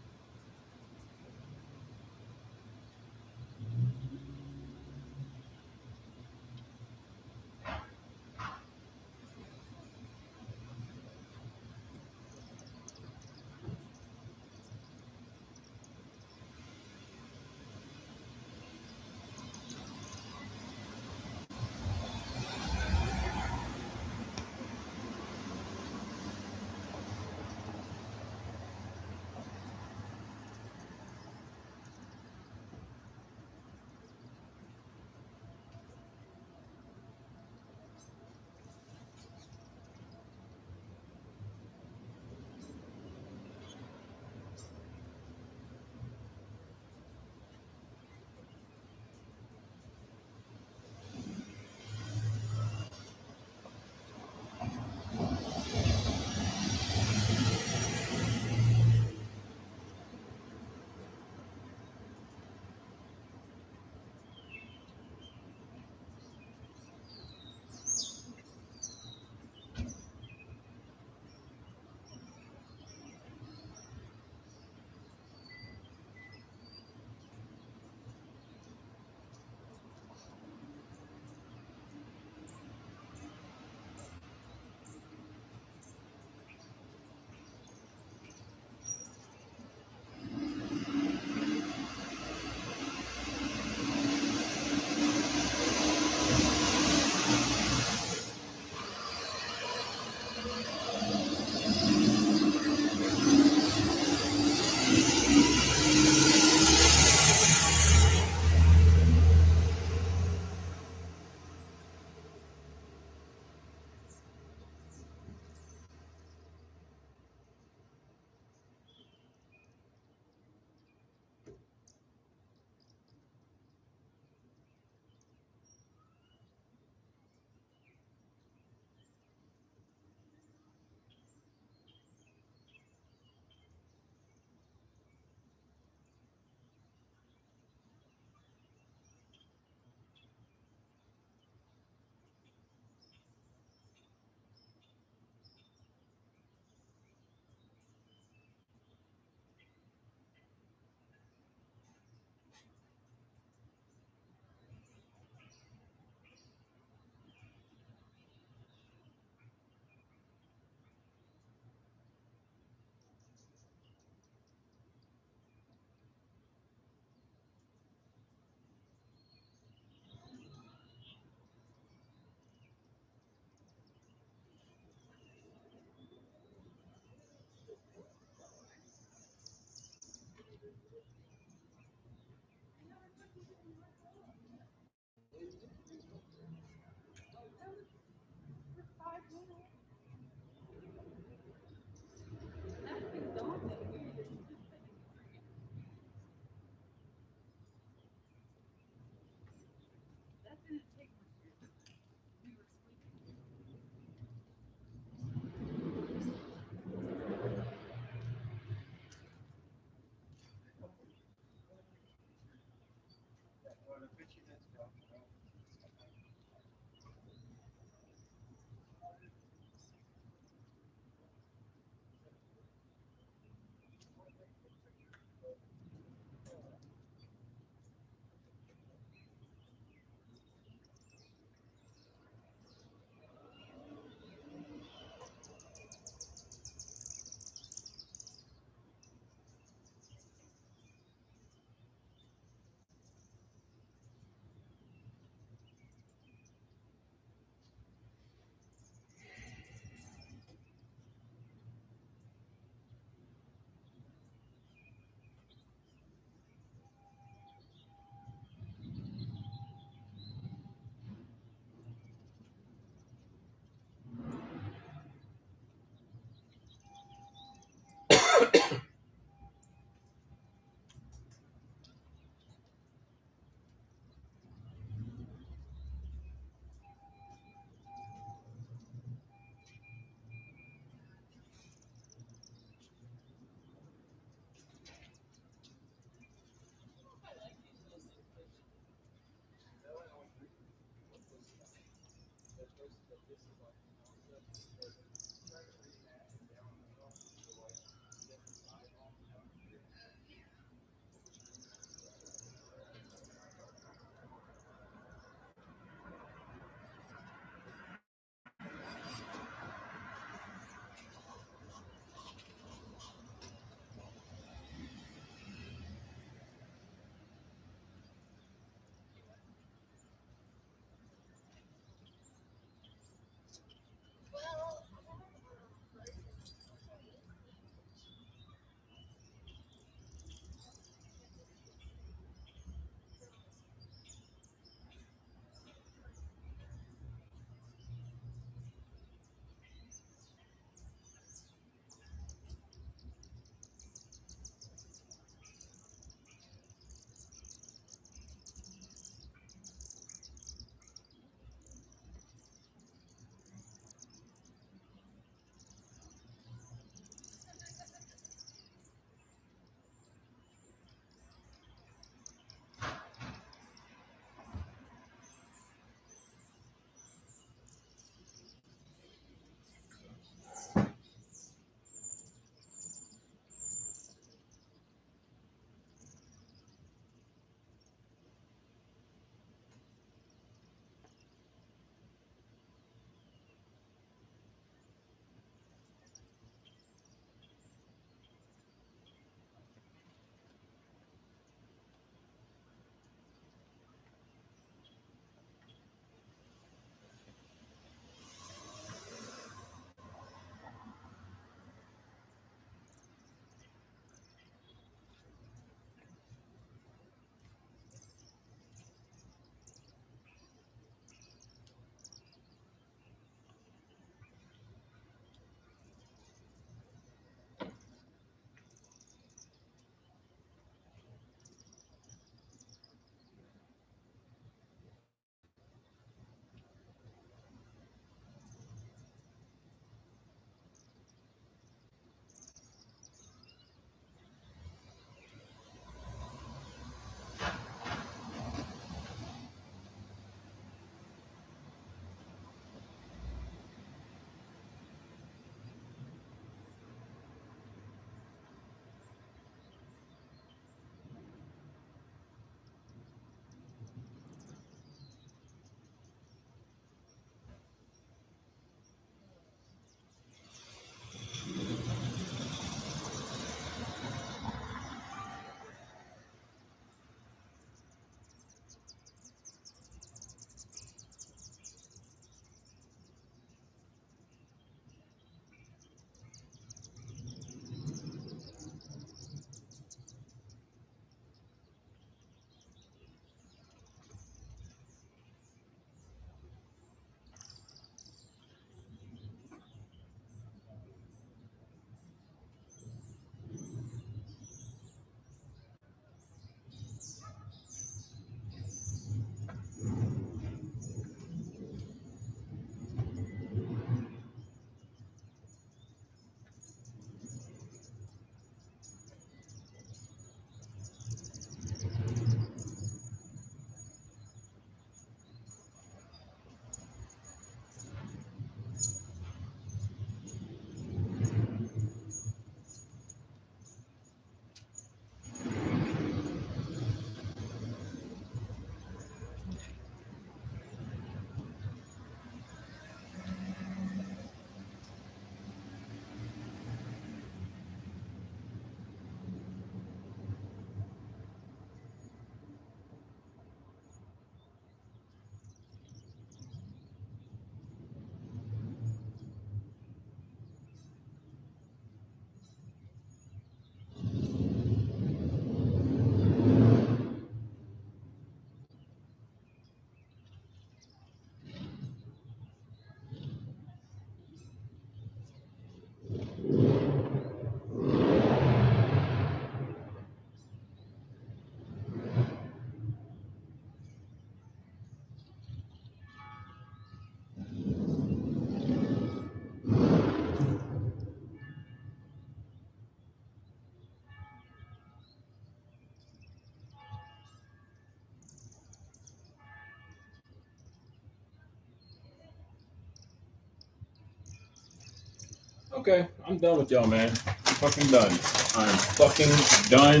Okay, I'm done with y'all, man. I'm fucking done. I'm fucking done,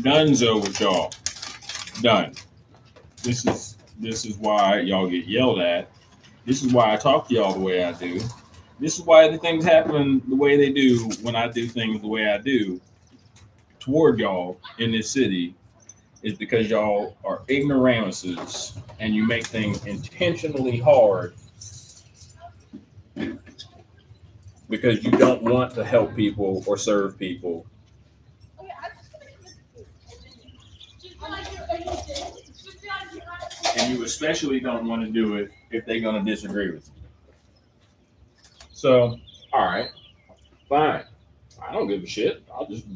donezo with y'all. Done. This is why y'all get yelled at. This is why I talk to y'all the way I do. This is why the things happen the way they do when I do things the way I do toward y'all in this city is because y'all are ignoramuses and you make things intentionally hard because you don't want to help people or serve people. And you especially don't want to do it if they're going to disagree with you. So, all right, fine. I don't give a shit. I'll just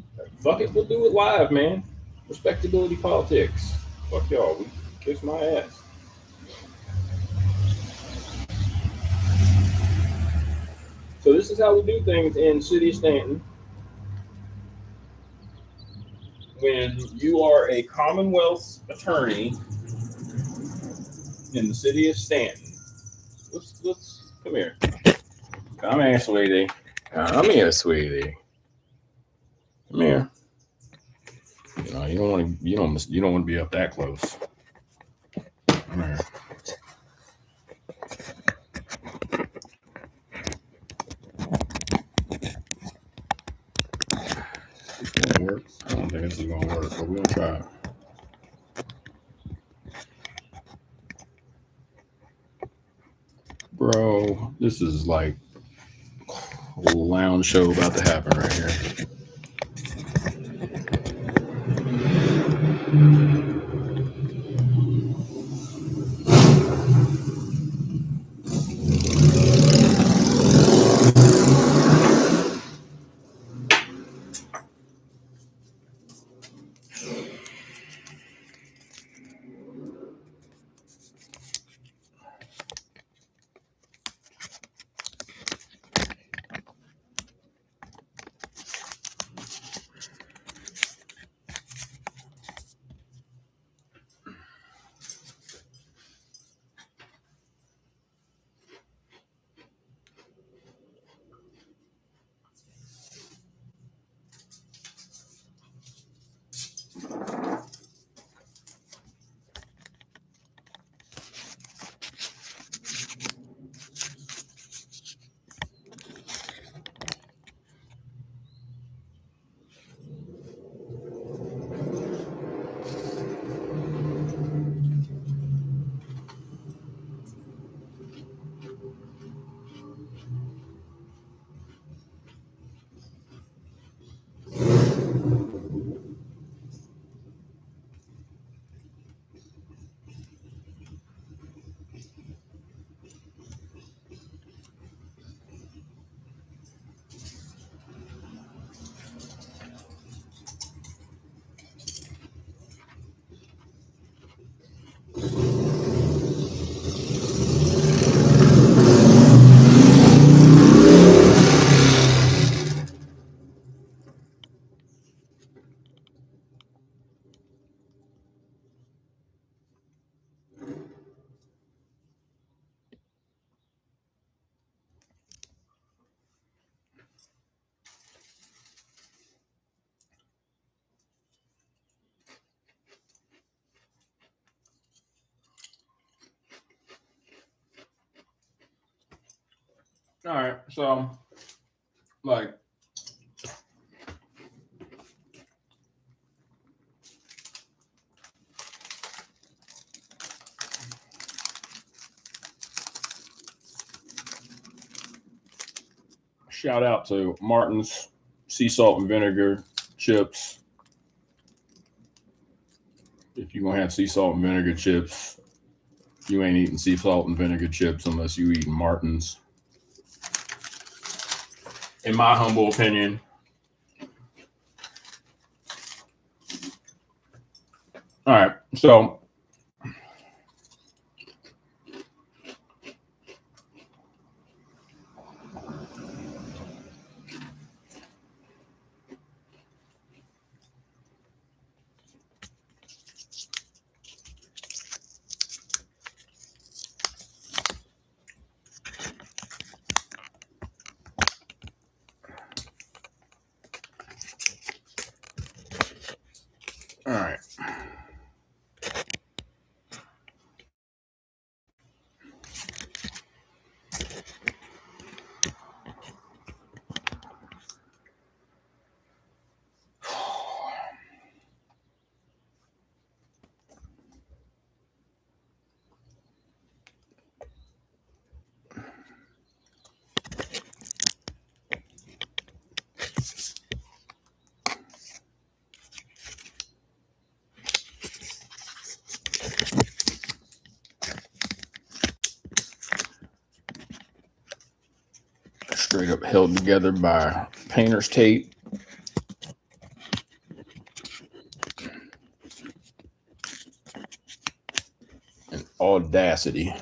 fuck it. We'll do it live, man. Respectability politics. Fuck y'all. We kiss my ass. So this is how we do things in City of Stanton. When you are a Commonwealth attorney in the City of Stanton, let's come here. Come here, sweetie. Come here, sweetie. Come here. You don't want to. You don't want to be up that close. Come here. It's gonna work. I don't think this is gonna work, but we're gonna try it. Bro, this is like a lounge show about to happen right here. All right, so like shout out to Martin's sea salt and vinegar chips. If you're gonna have sea salt and vinegar chips, you ain't eating sea salt and vinegar chips unless you eating Martin's. In my humble opinion. All right, so All right. Straight up held together by painter's tape. And audacity.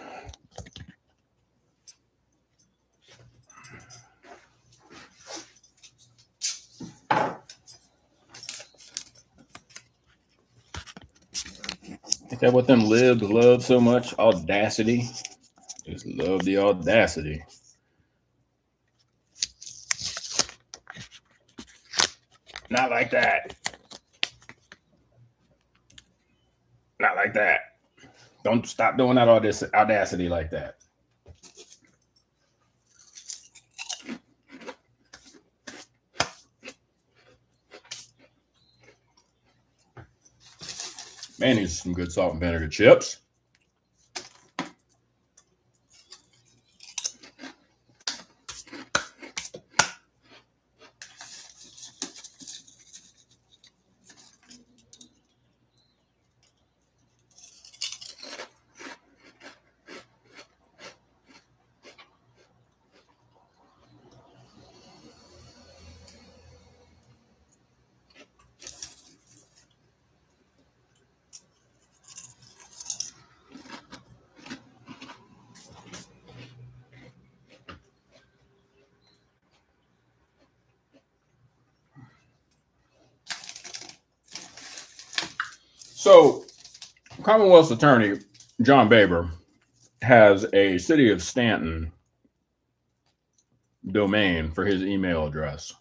Is that what them libs love so much? Audacity. Just love the audacity. Not like that. Not like that. Don't stop doing that audacity like that. Man, these are some good salt and vinegar chips. So, Commonwealth's attorney, John Baber, has a city of Staunton domain for his email address.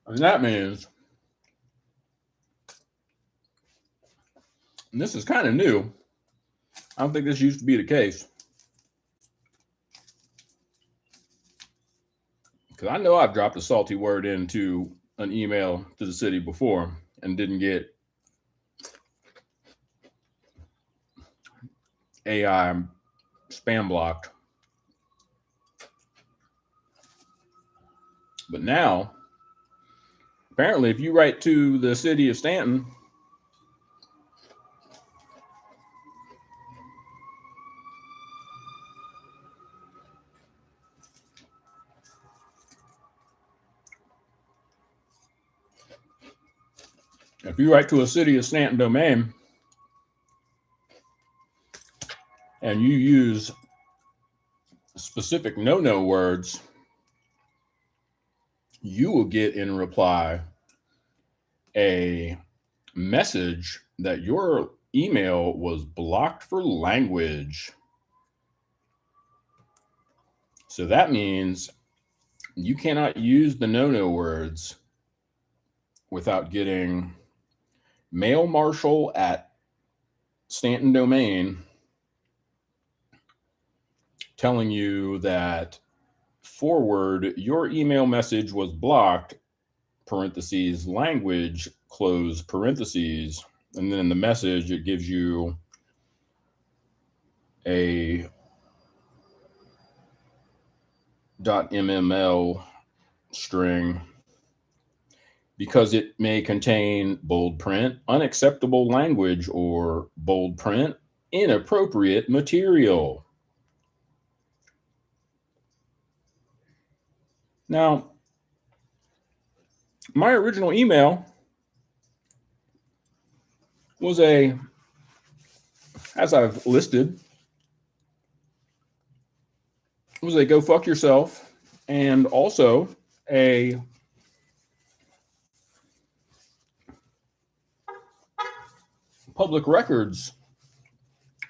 And that means, and this is kind of new, I don't think this used to be the case, because I know I've dropped a salty word into an email to the city before and didn't get AI spam blocked. But now, apparently, if you write to the city of Staunton, if you write to a city of Staunton domain and you use specific no-no words, you will get in reply a message that your email was blocked for language. So that means you cannot use the no-no words without getting mail marshal at Staunton Domain telling you that forward, your email message was blocked, parentheses, language, close parentheses. And then in the message, it gives you a .mml string because it may contain bold print, unacceptable language, or bold print, inappropriate material. Now, my original email was as I've listed, was a go fuck yourself and also a public records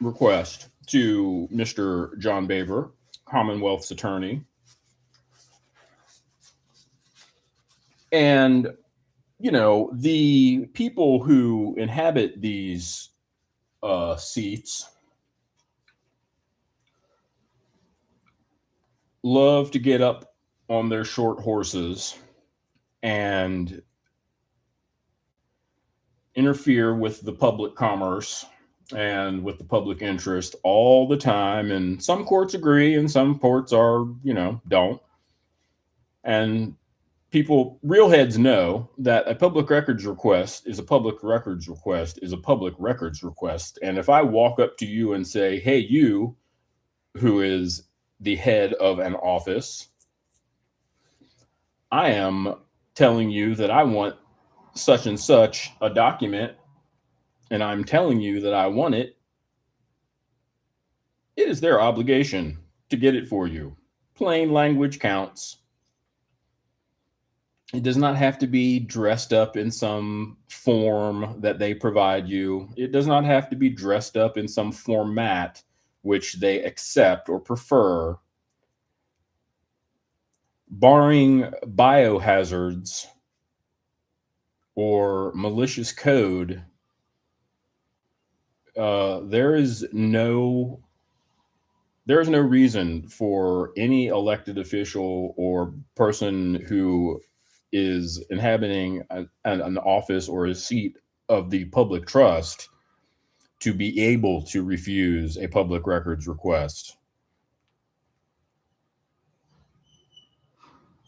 request to Mr. John Baber, Commonwealth's attorney, And, you know, the people who inhabit these seats love to get up on their short horses and interfere with the public commerce and with the public interest all the time. And some courts agree, and some courts are, you know, don't. And people, real heads know that a public records request is a public records request is a public records request. And if I walk up to you and say, hey, you, who is the head of an office, I am telling you that I want such and such a document, and I'm telling you that I want it, it is their obligation to get it for you. Plain language counts. It does not have to be dressed up in some form that they provide you. It does not have to be dressed up in some format which they accept or prefer. Barring biohazards or malicious code, there is no reason for any elected official or person who is inhabiting an office or a seat of the public trust to be able to refuse a public records request.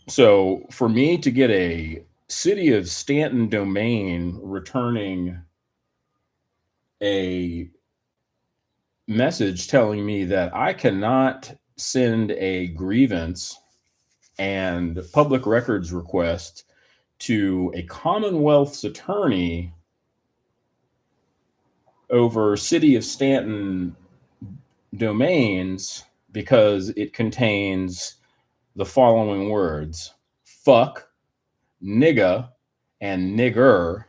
So for me to get a city of Staunton domain returning a message telling me that I cannot send a grievance and public records request to a Commonwealth's attorney over City of Staunton domains because it contains the following words: fuck, nigga, and nigger.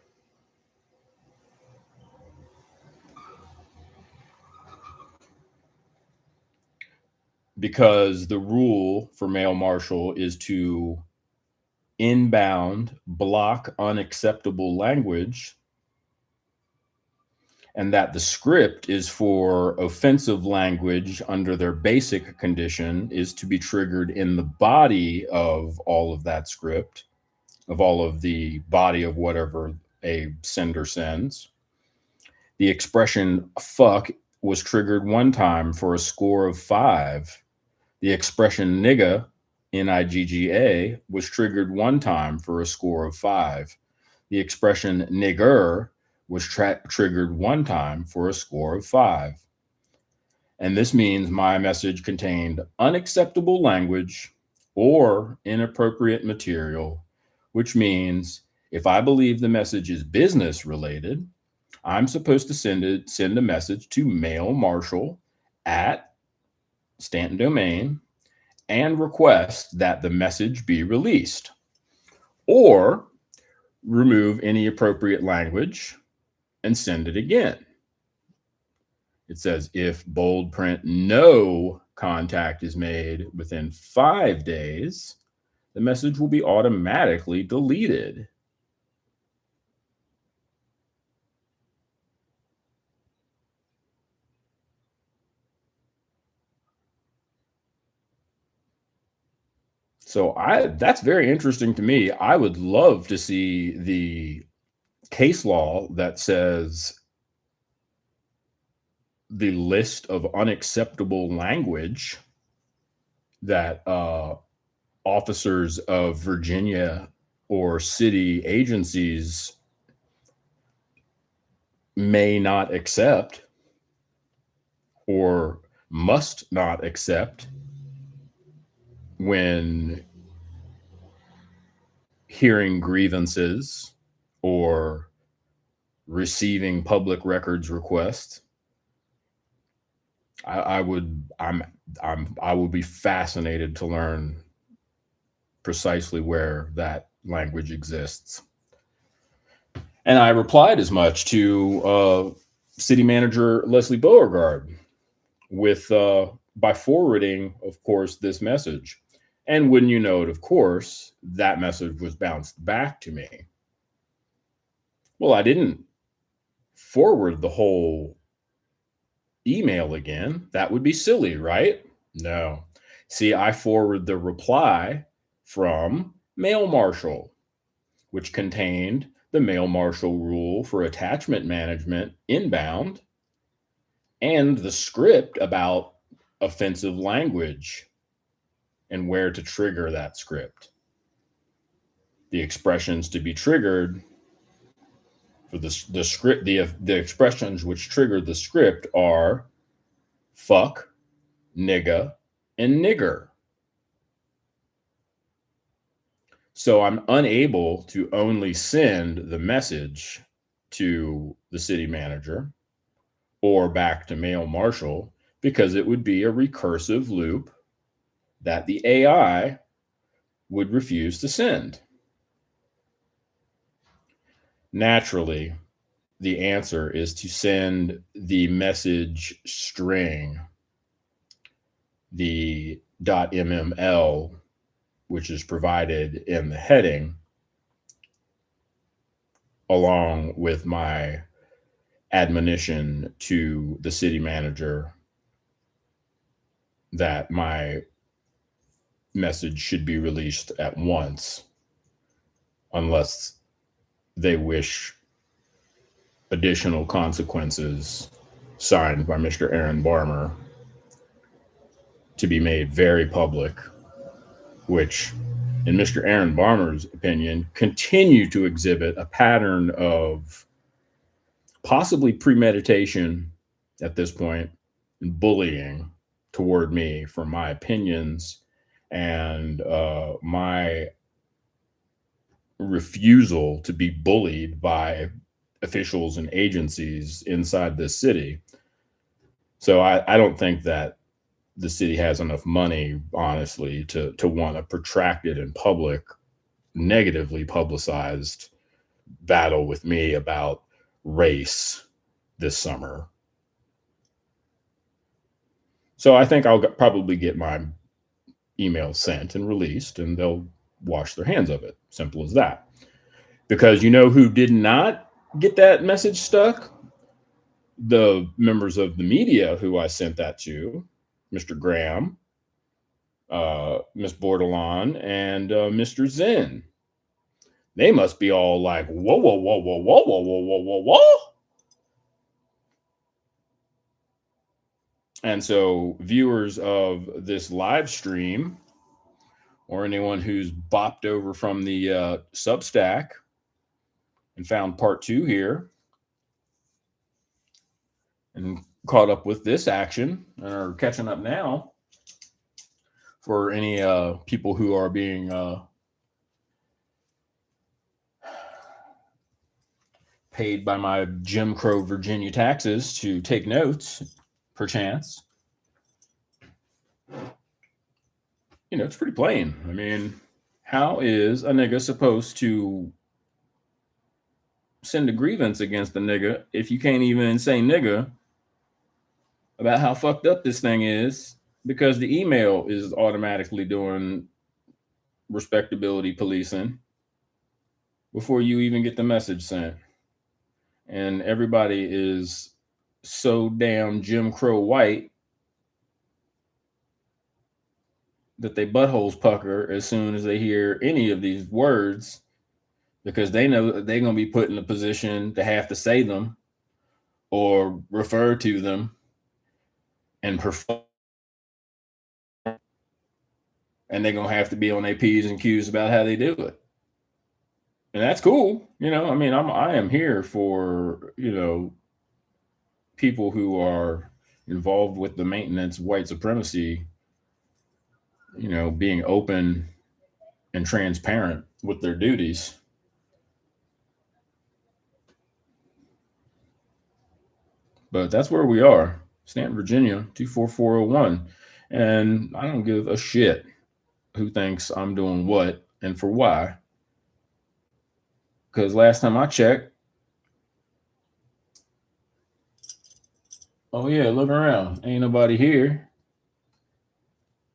Because the rule for mail marshal is to inbound block unacceptable language, and that the script is for offensive language under their basic condition is to be triggered in the body of all of that script, of all of the body of whatever a sender sends. The expression fuck was triggered one time for a score of 5. The expression nigga, Nigga, was triggered one time for a score of 5. The expression nigger was triggered one time for a score of 5. And this means my message contained unacceptable language or inappropriate material, which means if I believe the message is business related, I'm supposed to send a message to mail marshal at Staunton Domain and request that the message be released, or remove any appropriate language and send it again. It says if bold print no contact is made within 5 days, the message will be automatically deleted. So that's very interesting to me. I would love to see the case law that says the list of unacceptable language that officers of Virginia or city agencies may not accept or must not accept when hearing grievances or receiving public records requests. I would be fascinated to learn precisely where that language exists. And I replied as much to City Manager Leslie Beauregard with by forwarding, of course, this message. And wouldn't you know it, of course, that message was bounced back to me. Well, I didn't forward the whole email again. That would be silly, right? No. See, I forward the reply from Mail Marshal, which contained the Mail Marshal rule for attachment management inbound and the script about offensive language and where to trigger that script. The expressions to be triggered for the script, the expressions which trigger the script are fuck, nigga, and nigger. So I'm unable to only send the message to the city manager or back to Mail Marshal because it would be a recursive loop that the AI would refuse to send. Naturally, the answer is to send the message string, the .mml, which is provided in the heading, along with my admonition to the city manager that my message should be released at once, unless they wish additional consequences signed by Mr. Aaron Barmer to be made very public, which, in Mr. Aaron Barmer's opinion, continue to exhibit a pattern of possibly premeditation at this point and bullying toward me for my opinions and my refusal to be bullied by officials and agencies inside this city. So I don't think that the city has enough money, honestly, to want a protracted and public, negatively publicized battle with me about race this summer. So I think I'll probably get my email sent and released, and they'll wash their hands of it. Simple as that. Because you know who did not get that message stuck? The members of the media who I sent that to, Mr. Graham, Miss Bordelon, and Mr. Zen. They must be all like, whoa, whoa, whoa, whoa, whoa, whoa, whoa, whoa, whoa, whoa. And so viewers of this live stream, or anyone who's bopped over from the Substack and found part 2 here and caught up with this action and are catching up now, for any people who are being paid by my Jim Crow Virginia taxes to take notes, perchance. You know, it's pretty plain. I mean, how is a nigga supposed to send a grievance against the nigga if you can't even say nigga about how fucked up this thing is, because the email is automatically doing respectability policing before you even get the message sent? And everybody is so damn Jim Crow white that they buttholes pucker as soon as they hear any of these words, because they know that they're going to be put in a position to have to say them or refer to them and perform. And they're going to have to be on their P's and Q's about how they do it. And that's cool. You know, I mean, I am here for, you know, people who are involved with the maintenance of white supremacy, you know, being open and transparent with their duties. But that's where we are. Staunton, Virginia, 24401. And I don't give a shit who thinks I'm doing what and for why. Because last time I checked, oh yeah, look around. Ain't nobody here.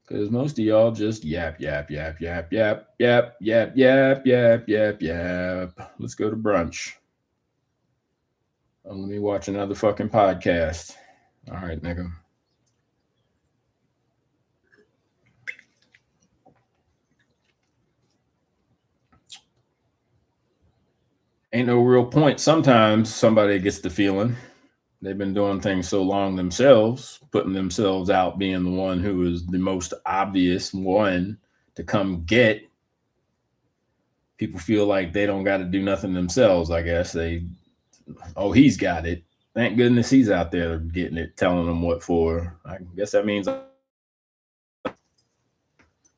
Because most of y'all just yap, yap, yap, yap, yap, yap, yap, yap, yap, yap, yap. Let's go to brunch. Let me watch another fucking podcast. All right, nigga. Ain't no real point. Sometimes somebody gets the feeling they've been doing things so long themselves, putting themselves out, being the one who is the most obvious one to come get. People feel like they don't got to do nothing themselves. I guess he's got it. Thank goodness he's out there getting it, telling them what for. I guess that means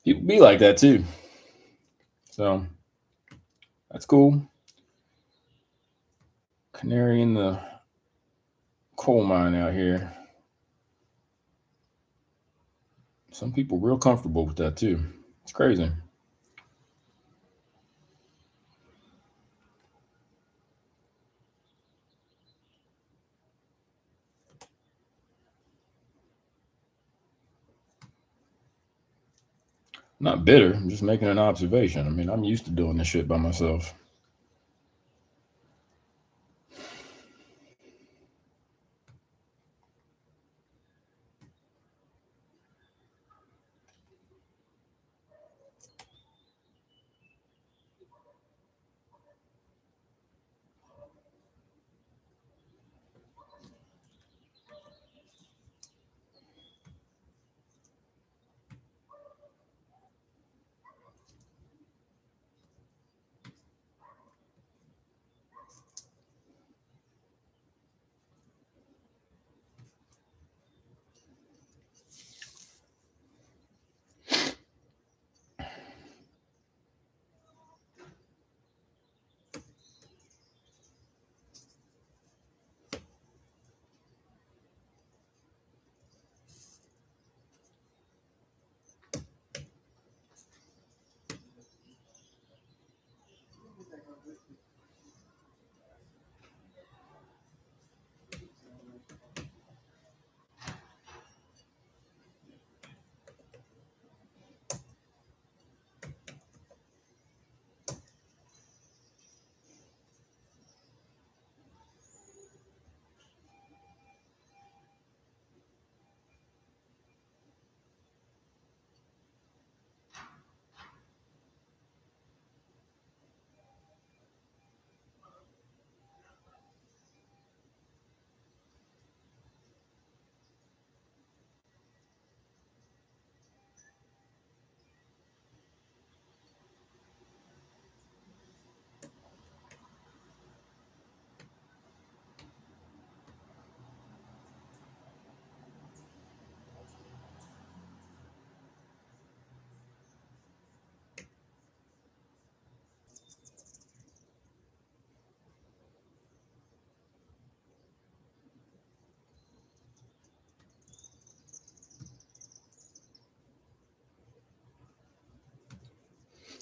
people be like that too. So that's cool. Canary in the coal mine out here. Some people real comfortable with that too. It's crazy. I'm not bitter. I'm just making an observation. I mean, I'm used to doing this shit by myself.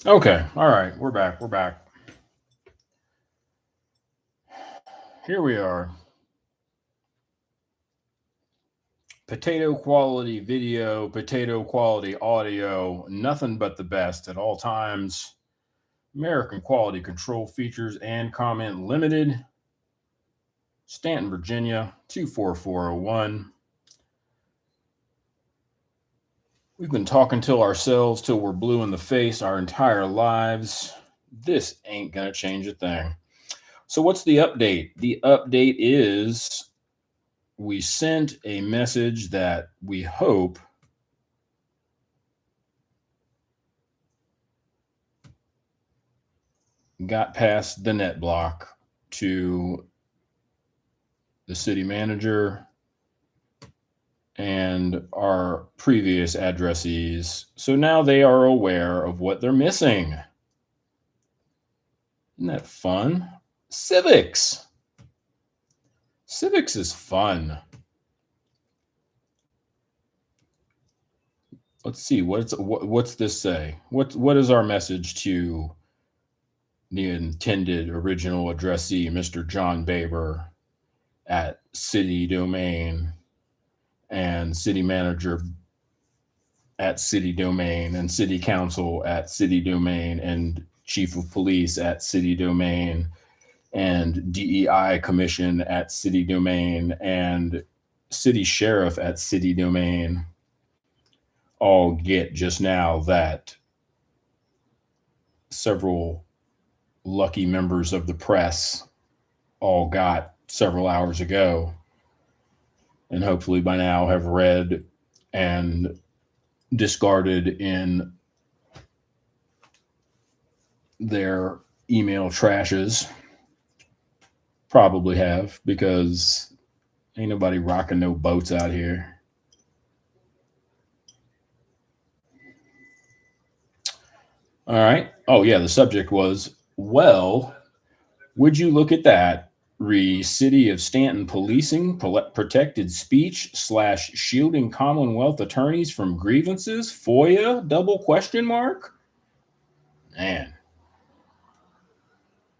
Okay. All right. We're back. We're back. Here we are. Potato quality video, potato quality audio, nothing but the best at all times. American quality control features and comment limited. Staunton, Virginia, 24401. We've been talking to ourselves till we're blue in the face our entire lives. This ain't going to change a thing. So, what's the update? The update is we sent a message that we hope got past the net block to the city manager and our previous addressees. So now they are aware of what they're missing. Isn't that fun? Civics. Civics is fun. Let's see. What's this say? What is our message to the intended original addressee, Mr. John Baber, at City Domain and City Manager at city domain, and city council at city domain, and chief of police at city domain, and DEI commission at city domain, and city sheriff at city domain all get just now that several lucky members of the press all got several hours ago, and hopefully by now have read and discarded in their email trashes. Probably have, because ain't nobody rocking no boats out here. All right. Oh, yeah. The subject was, well, would you look at that? City of Staunton policing protected speech slash shielding Commonwealth attorneys from grievances? FOIA? Double question mark? Man,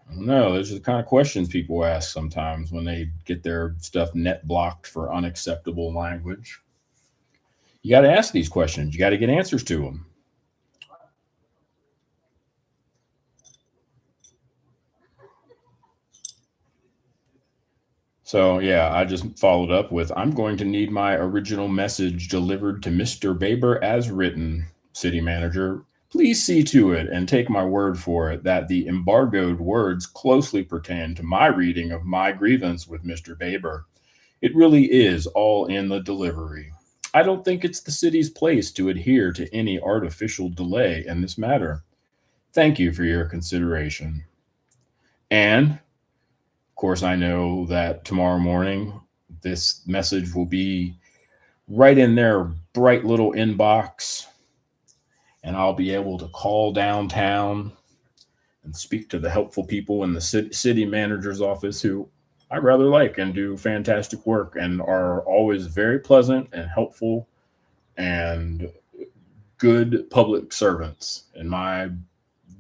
I don't know. Those are the kind of questions people ask sometimes when they get their stuff net blocked for unacceptable language. You got to ask these questions. You got to get answers to them. So, yeah, I just followed up with, I'm going to need my original message delivered to Mr. Baber as written, city manager. Please see to it and take my word for it that the embargoed words closely pertain to my reading of my grievance with Mr. Baber. It really is all in the delivery. I don't think it's the city's place to adhere to any artificial delay in this matter. Thank you for your consideration. And, of course, I know that tomorrow morning this message will be right in their bright little inbox, and I'll be able to call downtown and speak to the helpful people in the city manager's office who I rather like and do fantastic work and are always very pleasant and helpful and good public servants in my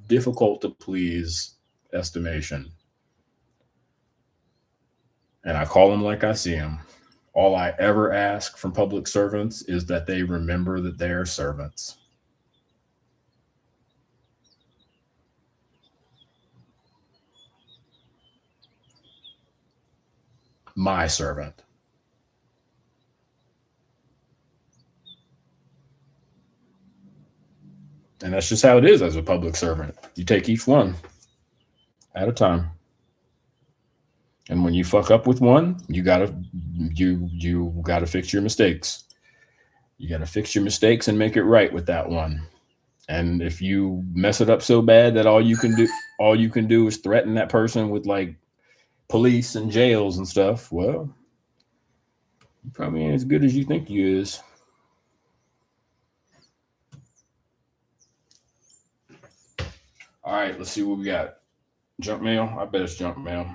difficult to please estimation. And I call them like I see them. All I ever ask from public servants is that they remember that they are servants. My servant. And that's just how it is as a public servant. You take each one at a time. And when you fuck up with one, you gotta fix your mistakes. You gotta fix your mistakes and make it right with that one. And if you mess it up so bad that all you can do is threaten that person with like police and jails and stuff, well, you probably ain't as good as you think you is. All right, let's see what we got. Junk mail? I bet it's junk mail.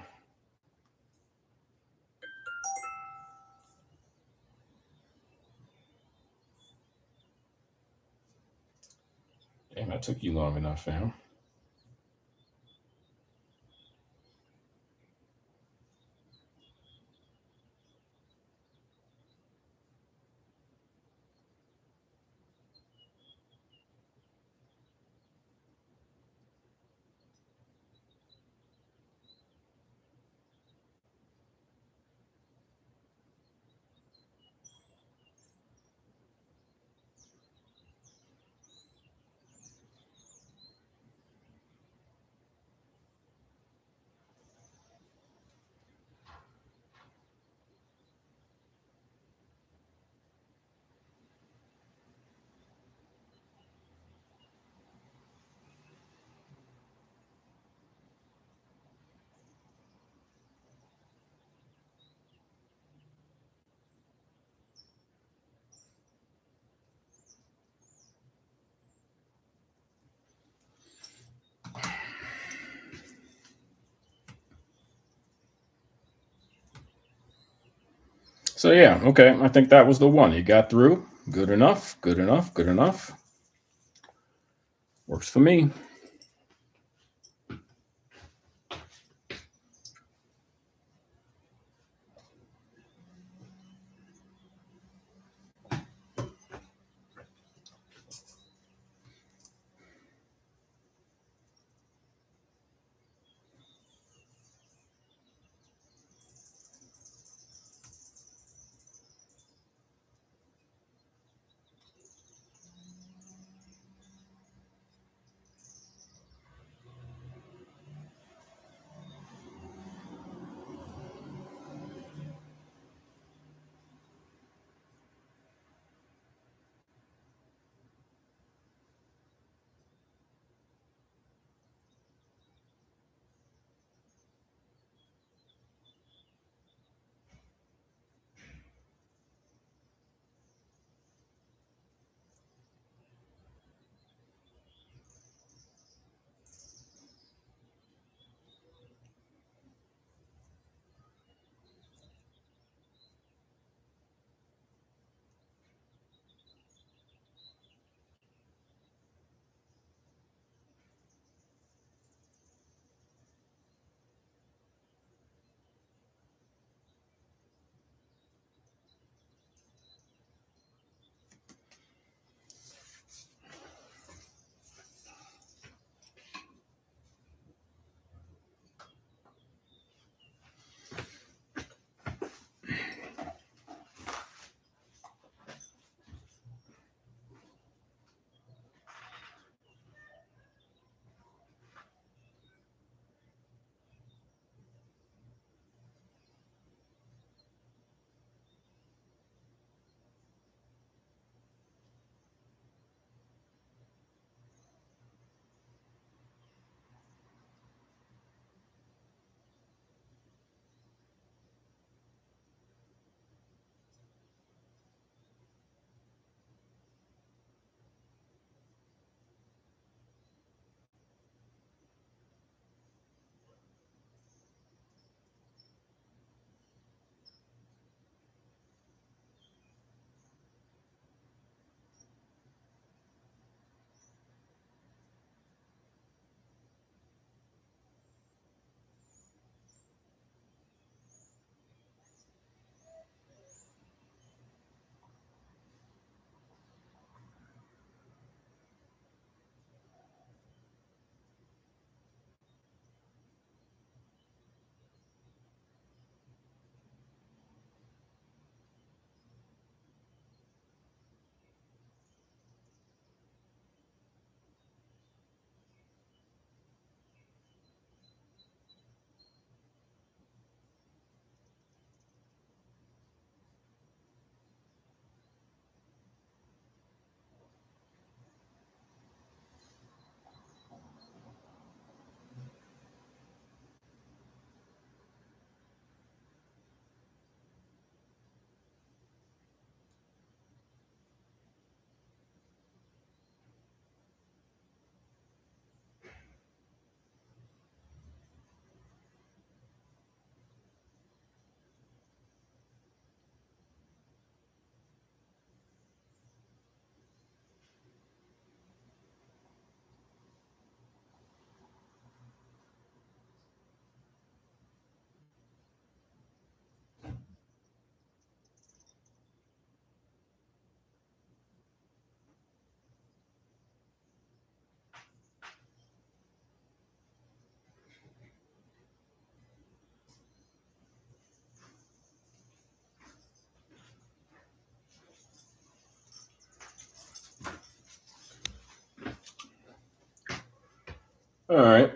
Damn, that took you long enough, fam. So yeah, okay. I think that was the one. You got through. Good enough. Good enough. Good enough. Works for me. All right.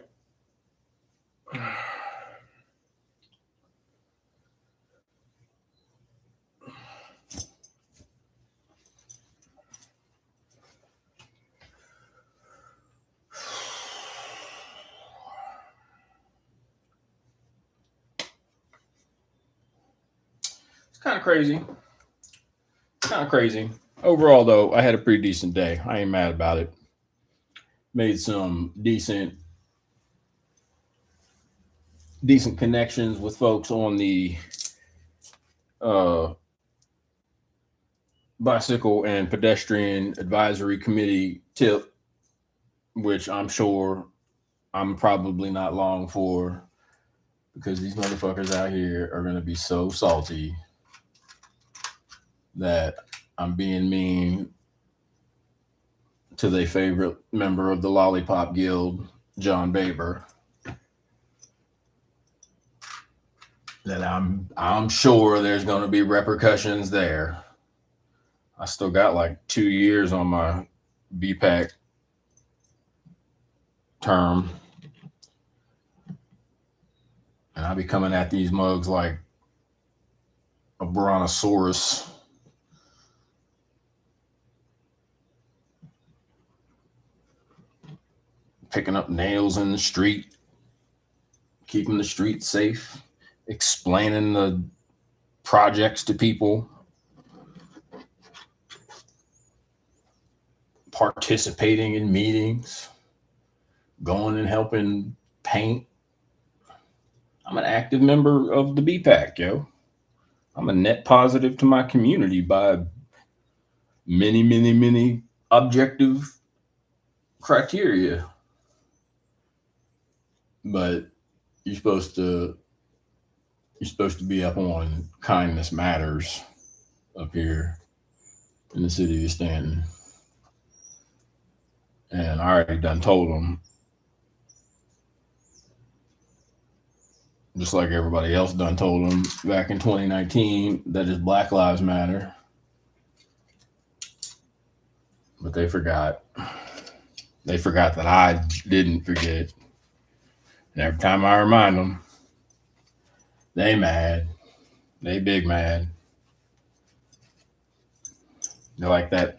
It's kind of crazy. Kind of crazy. Overall, though, I had a pretty decent day. I ain't mad about it. Made some decent connections with folks on the uh, bicycle and pedestrian advisory committee tip, which I'm sure I'm probably not long for, because these motherfuckers out here are going to be so salty that I'm being mean to their favorite member of the Lollipop Guild, John Baber. That I'm sure there's going to be repercussions there. I still got like 2 years on my BPAC term, and I'll be coming at these mugs like a brontosaurus. Picking up nails in the street, keeping the street safe, explaining the projects to people, participating in meetings, going and helping paint. I'm an active member of the BPAC, yo. I'm a net positive to my community by many objective criteria. But you're supposed to be up on kindness matters up here in the city of Staunton. And I already done told them, just like everybody else done told them back in 2019, that it's Black Lives Matter. But they forgot. They forgot that I didn't forget. And every time I remind them, they mad. They big mad. They're like that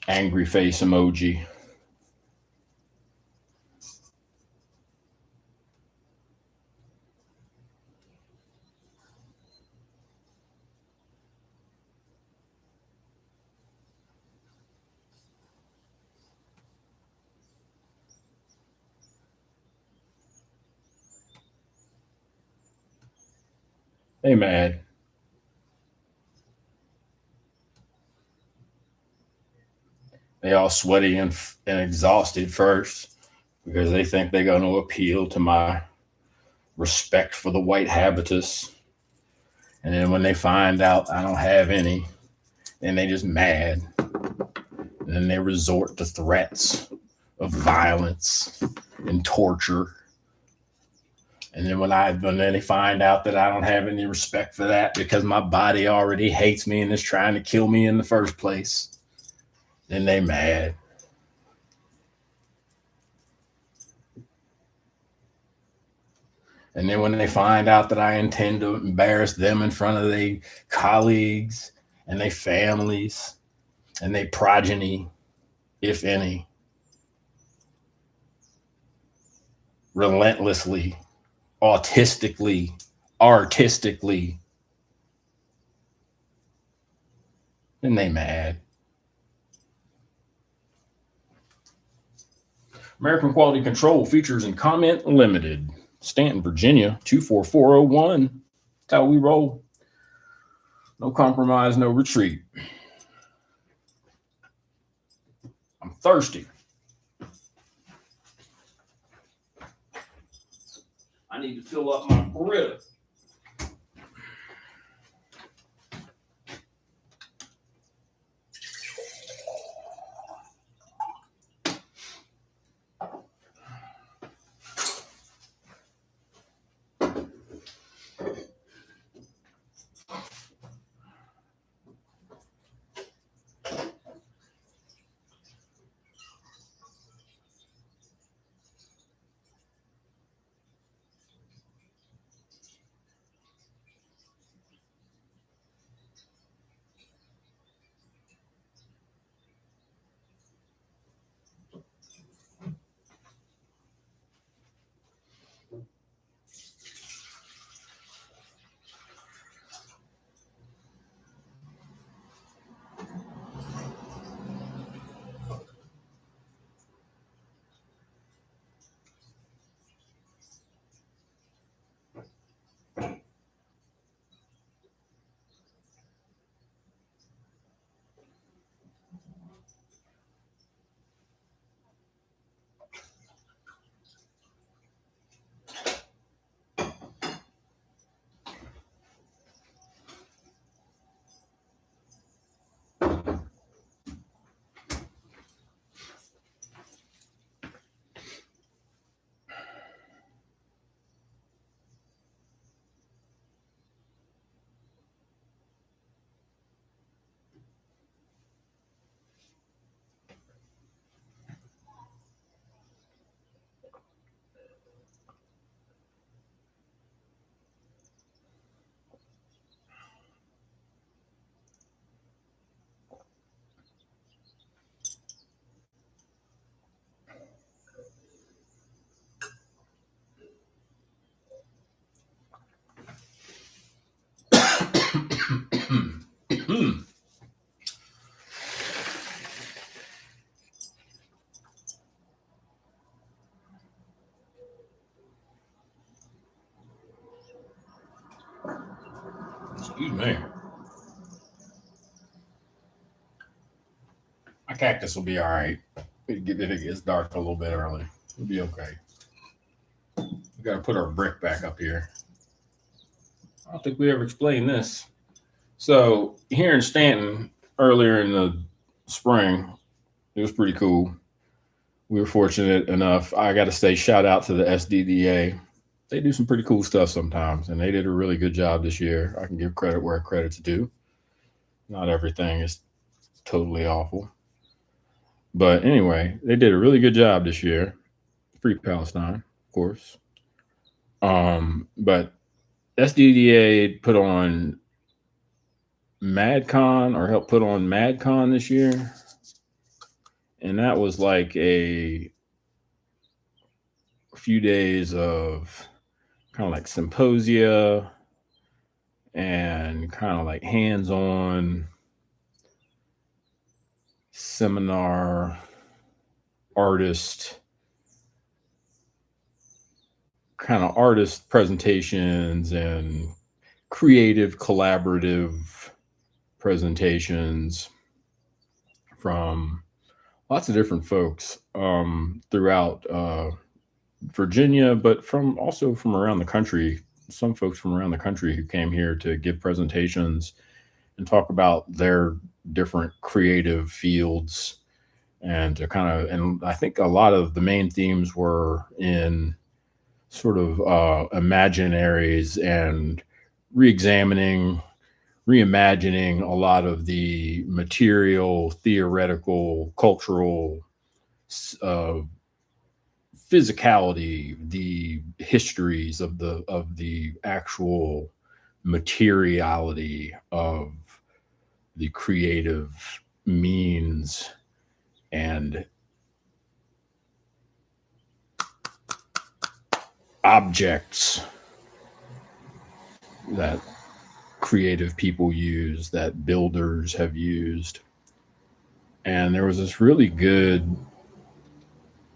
angry face emoji. They mad. They all sweaty and exhausted first because they think they're going to appeal to my respect for the white habitus. And then when they find out I don't have any, then they just mad. And then they resort to threats of violence and torture. And then when they find out that I don't have any respect for that because my body already hates me and is trying to kill me in the first place, then they mad. And then when they find out that I intend to embarrass them in front of their colleagues and their families and their progeny, if any, relentlessly, autistically, artistically, then they mad. American Quality Control features and comment limited. Staunton, Virginia, 24401. That's how we roll. No compromise, no retreat. I'm thirsty. I need to fill up my Brita. Excuse me. My cactus will be all right. If it gets dark a little bit early, it'll be okay. We got to put our brick back up here. I don't think we ever explained this. So here in Staunton, earlier in the spring, it was pretty cool. We were fortunate enough. I got to say, shout out to the SDDA. They do some pretty cool stuff sometimes, and they did a really good job this year. I can give credit where credit's due. Not everything is totally awful. But anyway, they did a really good job this year. Free Palestine, of course. But SDDA put on MadCon or helped put on MadCon this year. And that was like a few days of kind of like symposia and kind of like hands-on seminar artist presentations and creative collaborative presentations from lots of different folks throughout Virginia, but also from around the country. Some folks from around the country who came here to give presentations and talk about their different creative fields, and to and I think a lot of the main themes were in sort of imaginaries and reimagining a lot of the material, theoretical, cultural, physicality, the histories of the actual materiality of the creative means and objects that creative people use, that builders have used. And there was this really good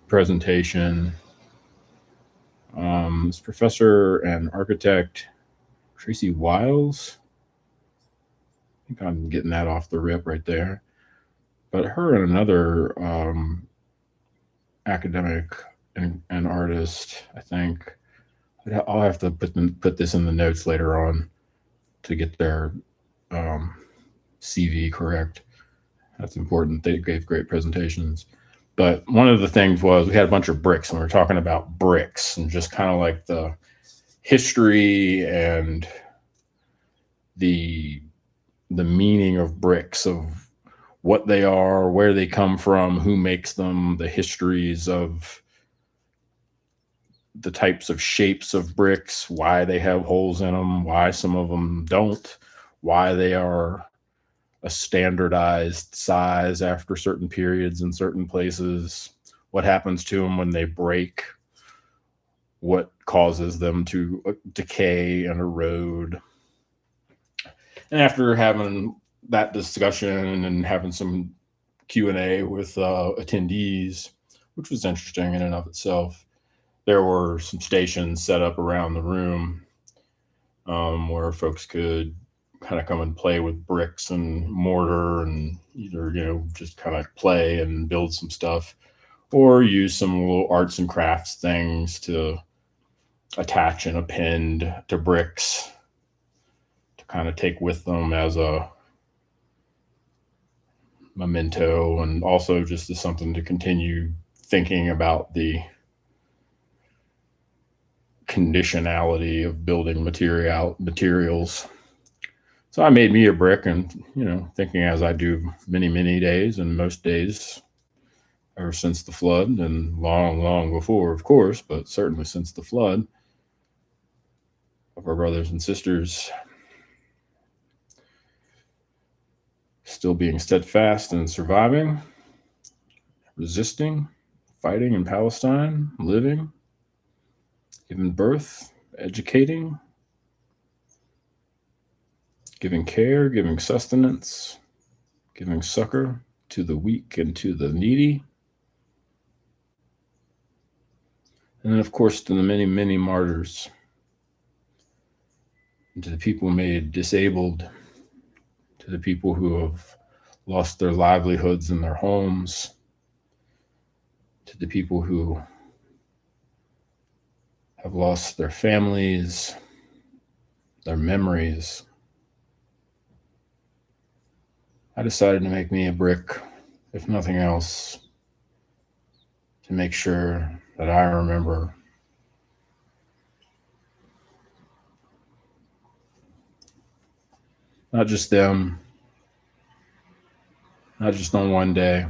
presentation. This professor and architect Tracy Wiles, I think I'm getting that off the rip right there, but her and another academic and artist, I think. I'll have to put this in the notes later on to get their CV correct. That's important. They gave great presentations. But one of the things was we had a bunch of bricks, and we were talking about bricks and just kind of like the history and the meaning of bricks, of what they are, where they come from, who makes them, the histories of the types of shapes of bricks, why they have holes in them, why some of them don't, why they are a standardized size after certain periods in certain places, what happens to them when they break, what causes them to decay and erode. And after having that discussion and having some Q&A with attendees, which was interesting in and of itself, there were some stations set up around the room where folks could kind of come and play with bricks and mortar and either, just kind of play and build some stuff, or use some little arts and crafts things to attach and append to bricks to kind of take with them as a memento, and also just as something to continue thinking about the conditionality of building materials. So I made me a brick, and, thinking as I do many, many days and most days ever since the flood, and long, long before, of course, but certainly since the flood, of our brothers and sisters still being steadfast and surviving, resisting, fighting in Palestine, living, giving birth, educating, giving care, giving sustenance, giving succor to the weak and to the needy. And then, of course, to the many, many martyrs And to the people made disabled, to the people who have lost their livelihoods and their homes, to the people who have lost their families, their memories, I decided to make me a brick, if nothing else, to make sure that I remember not just them, not just on one day,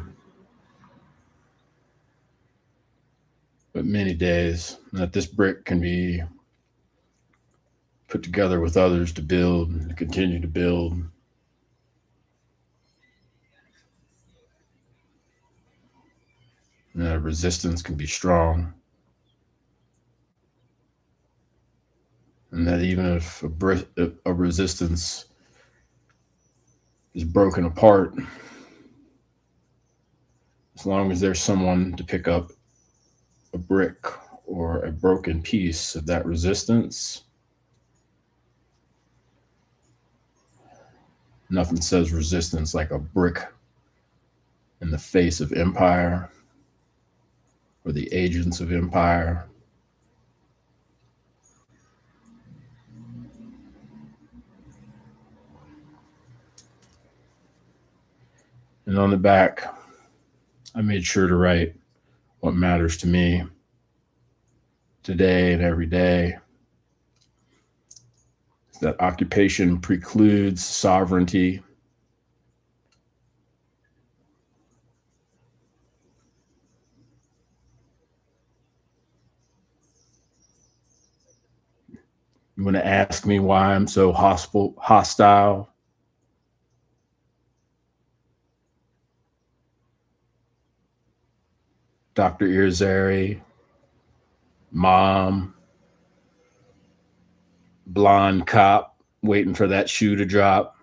but many days, and that this brick can be put together with others to build and to continue to build. And that resistance can be strong. And that even if a resistance is broken apart, as long as there's someone to pick up a brick or a broken piece of that resistance, nothing says resistance like a brick in the face of empire or the agents of empire. And on the back, I made sure to write what matters to me today and every day. That occupation precludes sovereignty. You want to ask me why I'm so hostile? Dr. Irizarry, mom, blonde cop waiting for that shoe to drop.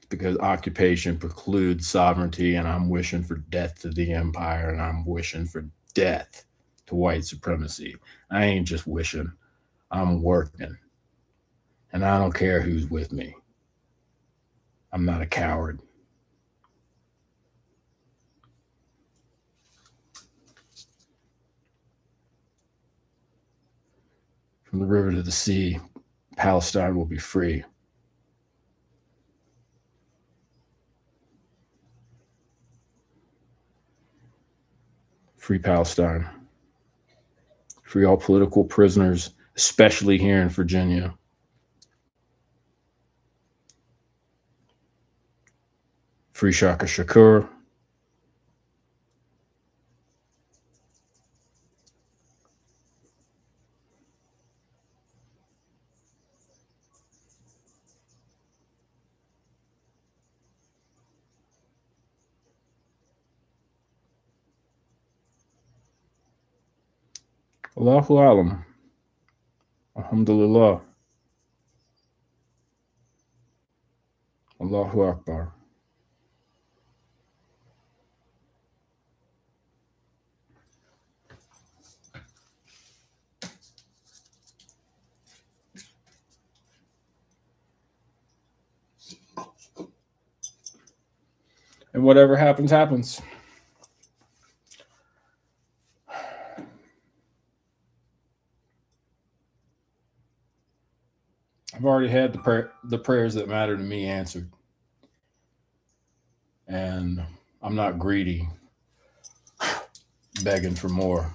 Because occupation precludes sovereignty, and I'm wishing for death to the empire, and I'm wishing for death to white supremacy. I ain't just wishing, I'm working. And I don't care who's with me. I'm not a coward. From the river to the sea, Palestine will be free. Free Palestine. Free all political prisoners, especially here in Virginia. Free Shaka Shakur. Allahu Alam. Alhamdulillah. Allahu Akbar. And whatever happens, happens. I've already had the prayers that matter to me answered. And I'm not greedy, begging for more.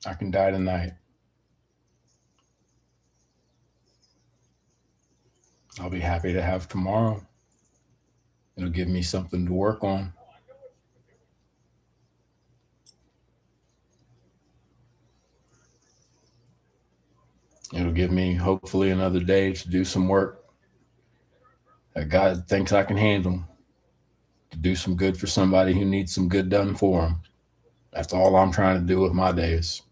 I can die tonight. I'll be happy to have tomorrow. It'll give me something to work on. It'll give me, hopefully, another day to do some work that God thinks I can handle, to do some good for somebody who needs some good done for them. That's all I'm trying to do with my days.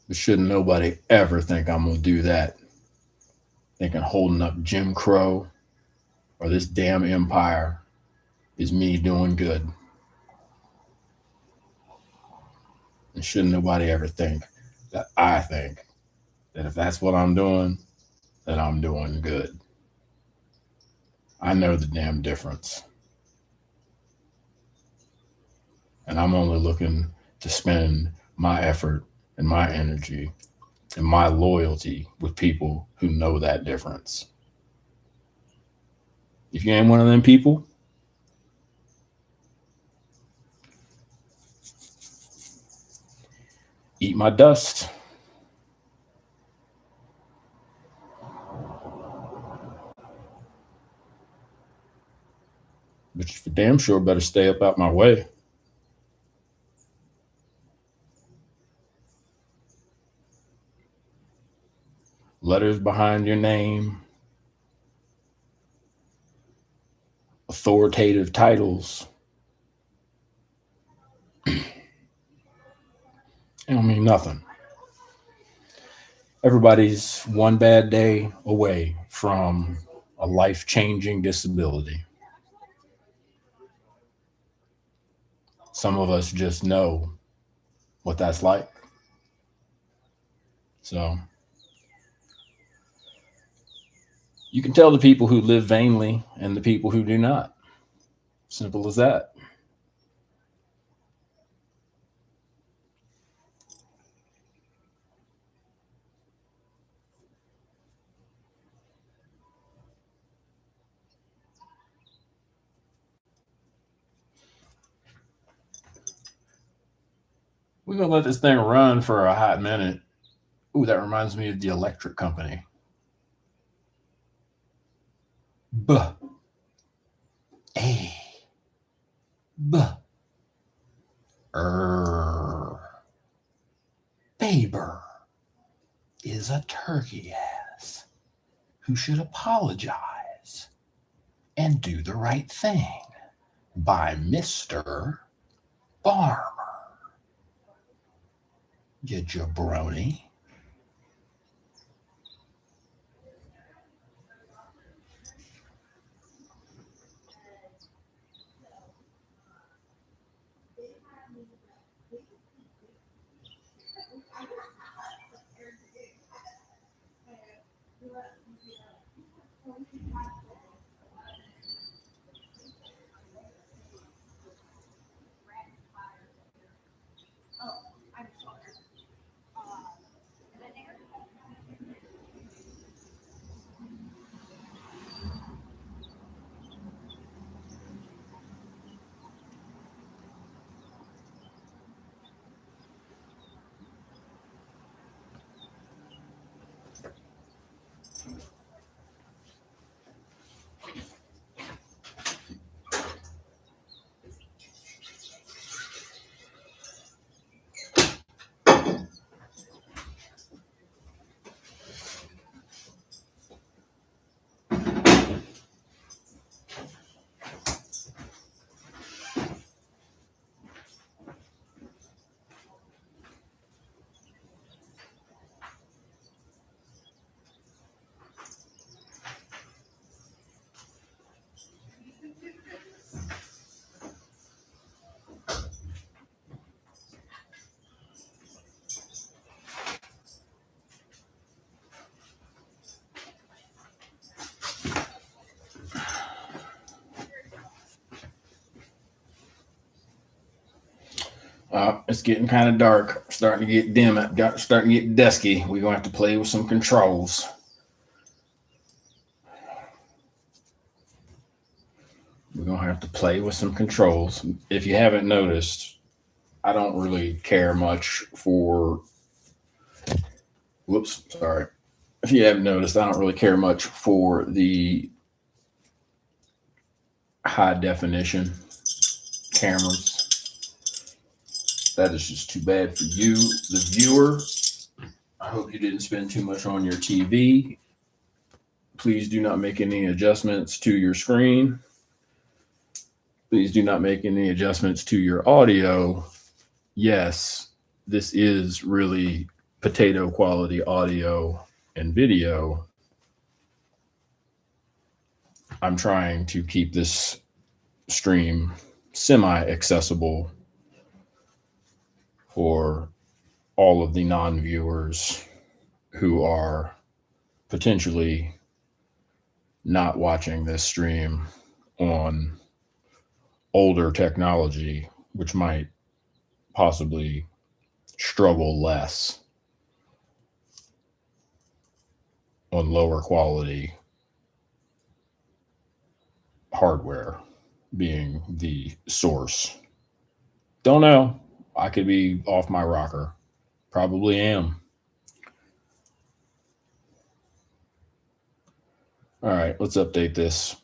But shouldn't nobody ever think I'm going to do that, thinking holding up Jim Crow or this damn empire is me doing good. And shouldn't nobody ever think that I think that if that's what I'm doing, that I'm doing good. I know the damn difference. And I'm only looking to spend my effort and my energy and my loyalty with people who know that difference. If you ain't one of them people, eat my dust. But you for damn sure better stay up out my way. Letters behind your name, authoritative titles. It don't mean nothing. Everybody's one bad day away from a life-changing disability. Some of us just know what that's like. So you can tell the people who live vainly and the people who do not. Simple as that. We're going to let this thing run for a hot minute. Ooh, that reminds me of the electric company. B. A. B. Baber is a turkey ass who should apologize and do the right thing by Mr. Barmer. You jabroni. It's getting kind of dark, starting to get dim, starting to get dusky. We're going to have to play with some controls. We're going to have to play with some controls. If you haven't noticed, I don't really care much for. Whoops, sorry. If you haven't noticed, I don't really care much for the high definition cameras. That is just too bad for you, the viewer. I hope you didn't spend too much on your TV. Please do not make any adjustments to your screen. Please do not make any adjustments to your audio. Yes, this is really potato quality audio and video. I'm trying to keep this stream semi-accessible for all of the non-viewers who are potentially not watching this stream on older technology, which might possibly struggle less on lower quality hardware being the source. Don't know. I could be off my rocker. Probably am. All right, let's update this.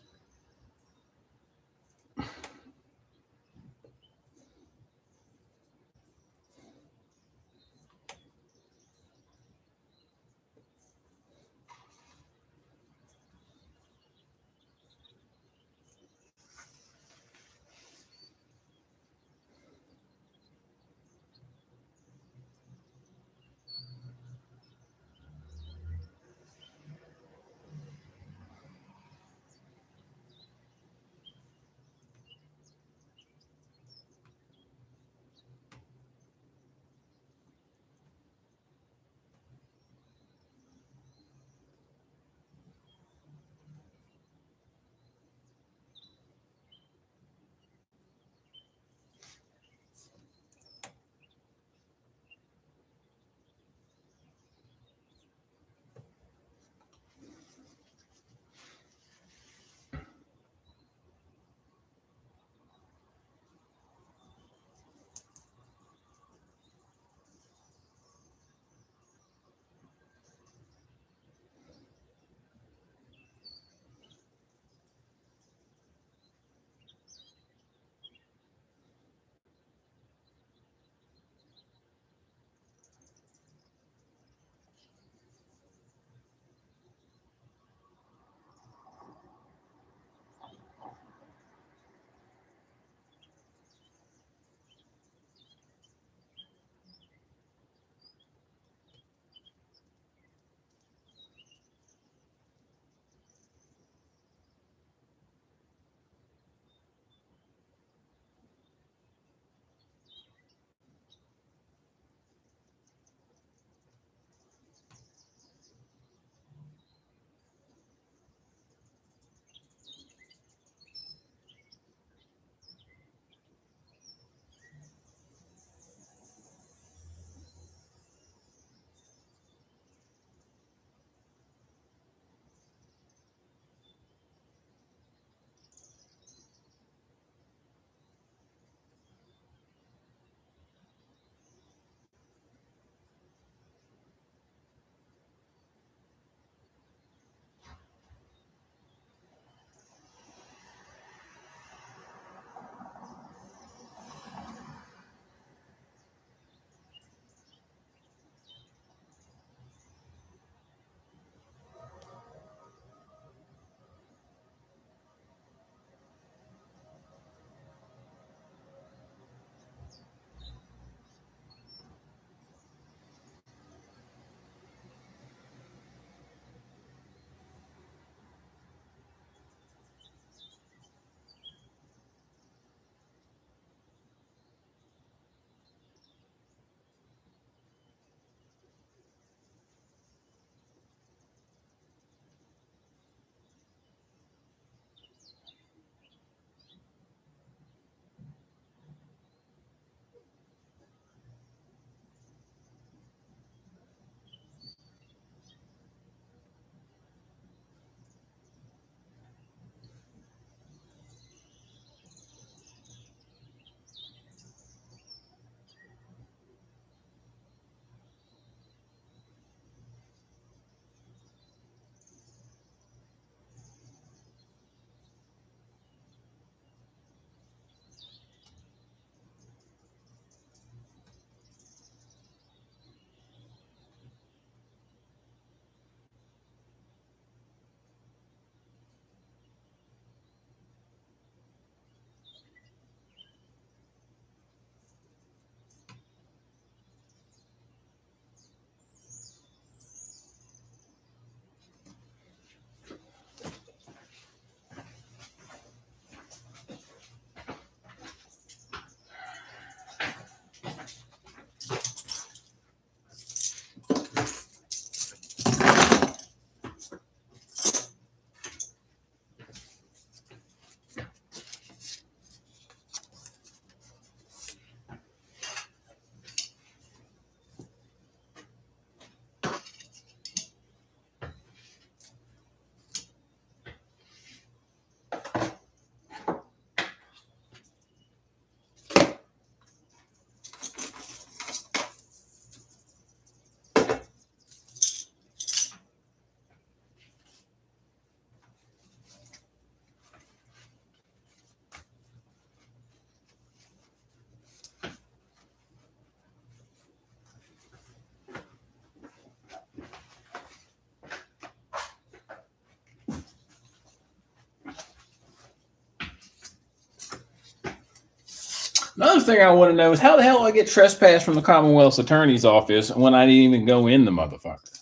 Another thing I want to know is how the hell I get trespassed from the Commonwealth's attorney's office when I didn't even go in the motherfucker.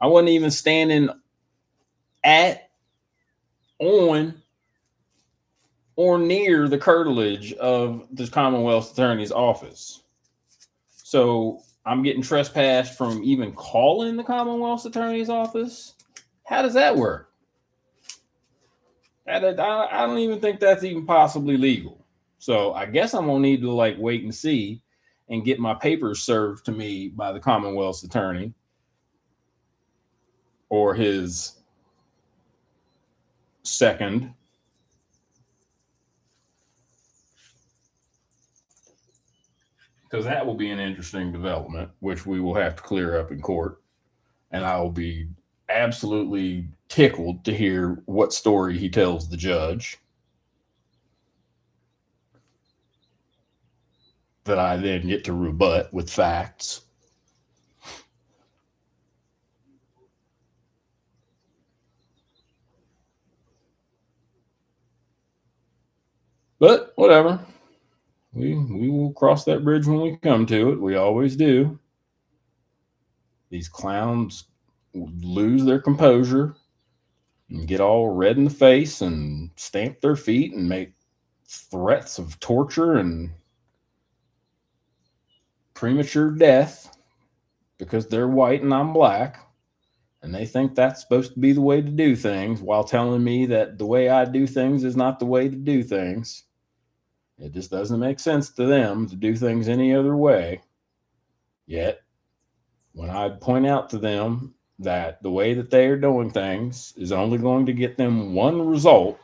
I wasn't even standing at, on, or near the curtilage of the Commonwealth's attorney's office. So I'm getting trespassed from even calling the Commonwealth's attorney's office. How does that work? I don't even think that's even possibly legal. So I guess I'm gonna need to like wait and see and get my papers served to me by the Commonwealth's attorney or his second. Because that will be an interesting development, which we will have to clear up in court. And I will be absolutely tickled to hear what story he tells the judge that I then get to rebut with facts. But whatever. We will cross that bridge when we come to it. We always do. These clowns lose their composure and get all red in the face and stamp their feet and make threats of torture and premature death because they're white and I'm black. And they think that's supposed to be the way to do things while telling me that the way I do things is not the way to do things. It just doesn't make sense to them to do things any other way. Yet, when I point out to them that the way that they are doing things is only going to get them one result,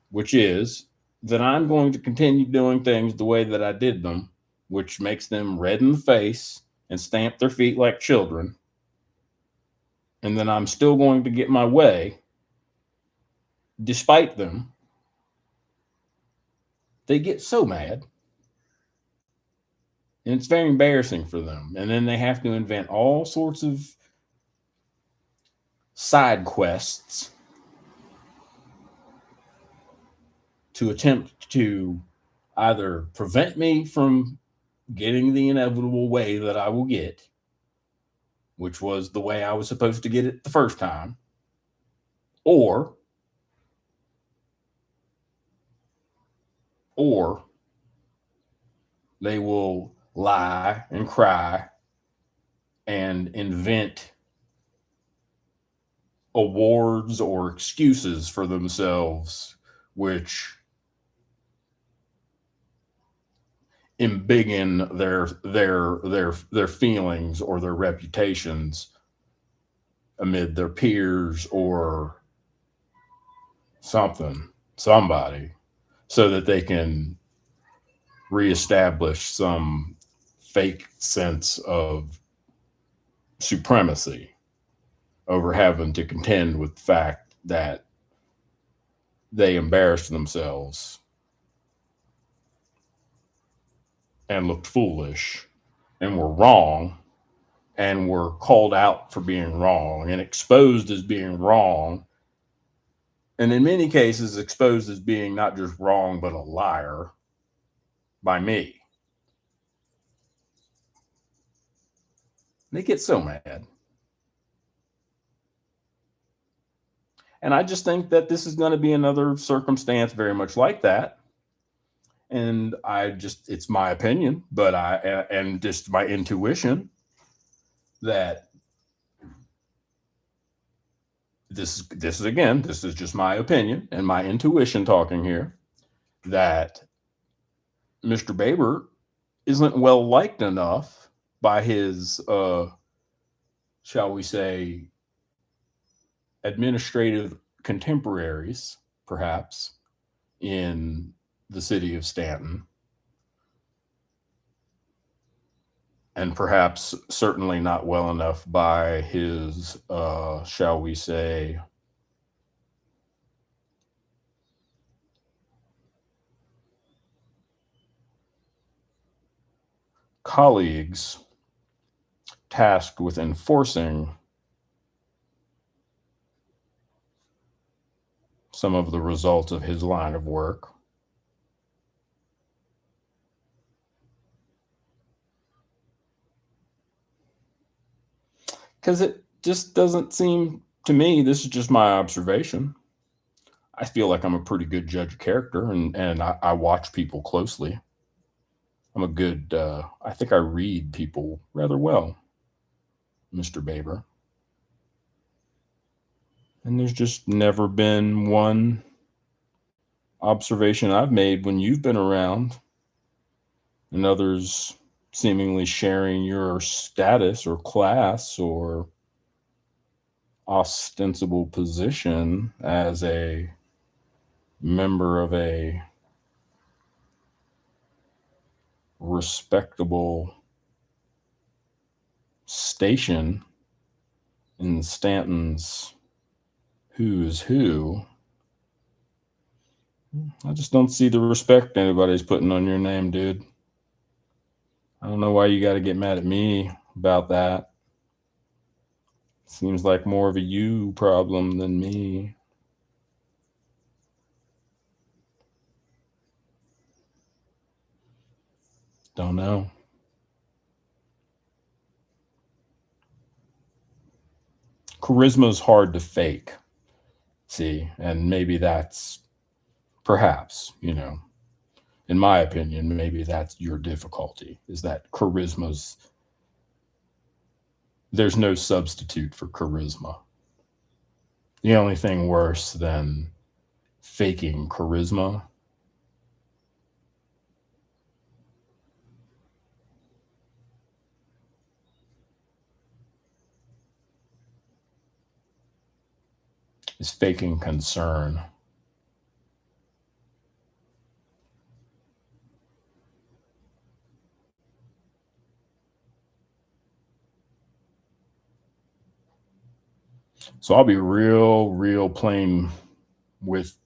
which is that I'm going to continue doing things the way that I did them, which makes them red in the face and stamp their feet like children, and then I'm still going to get my way, despite them, they get so mad. And it's very embarrassing for them. And then they have to invent all sorts of side quests to attempt to either prevent me from getting the inevitable way that I will get, which was the way I was supposed to get it the first time, or they will lie and cry and invent awards or excuses for themselves, which embiggen their feelings or their reputations amid their peers or somebody, so that they can reestablish some fake sense of supremacy over having to contend with the fact that they embarrassed themselves and looked foolish and were wrong and were called out for being wrong and exposed as being wrong. And in many cases, exposed as being not just wrong, but a liar by me. They get so mad. And I just think that this is going to be another circumstance very much like that. And it's my opinion, but and just my intuition that this is just my opinion and my intuition talking here, that Mr. Baber isn't well liked enough by his, shall we say, administrative contemporaries, perhaps, in the city of Staunton, and perhaps certainly not well enough by his, shall we say, colleagues tasked with enforcing some of the results of his line of work. Because it just doesn't seem to me, this is just my observation. I feel like I'm a pretty good judge of character, and I watch people closely. I'm a good, I think I read people rather well, Mr. Baber. And there's just never been one observation I've made when you've been around and others seemingly sharing your status or class or ostensible position as a member of a respectable station in Staunton's who's who. I just don't see the respect anybody's putting on your name, dude. I don't know why you got to get mad at me about that. Seems like more of a you problem than me. Don't know. Charisma's hard to fake. See, and maybe that's perhaps, in my opinion, maybe that's your difficulty, is that there's no substitute for charisma. The only thing worse than faking charisma is faking concern. So I'll be real plain with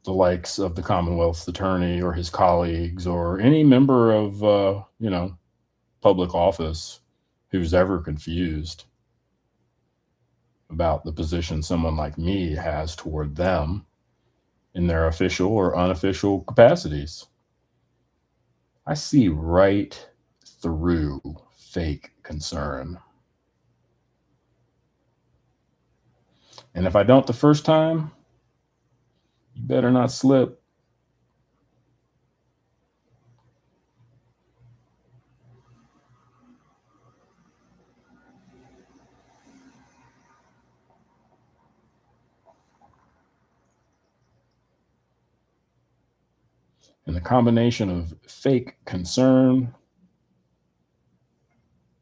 the likes of the Commonwealth's attorney or his colleagues or any member of, public office who's ever confused about the position someone like me has toward them in their official or unofficial capacities. I see right through fake concern. And if I don't the first time, you better not slip. And the combination of fake concern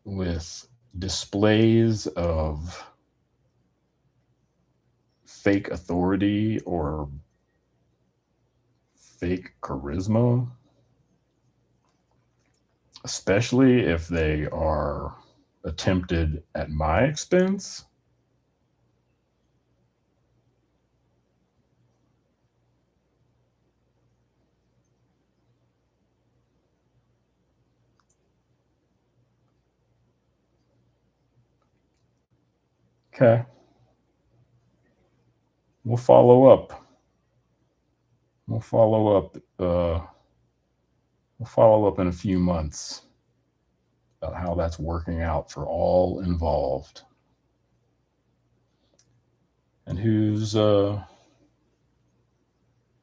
with displays of fake authority or fake charisma, especially if they are attempted at my expense, okay, we'll follow up. We'll follow up. We'll follow up in a few months about how that's working out for all involved and who's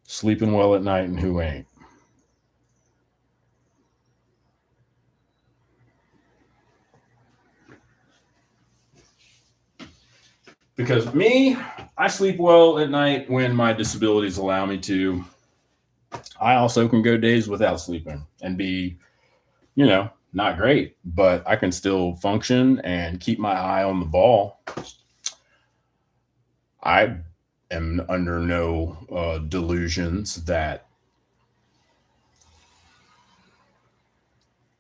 sleeping well at night and who ain't. Because me, I sleep well at night when my disabilities allow me to. I also can go days without sleeping and be, not great, but I can still function and keep my eye on the ball. I am under no delusions that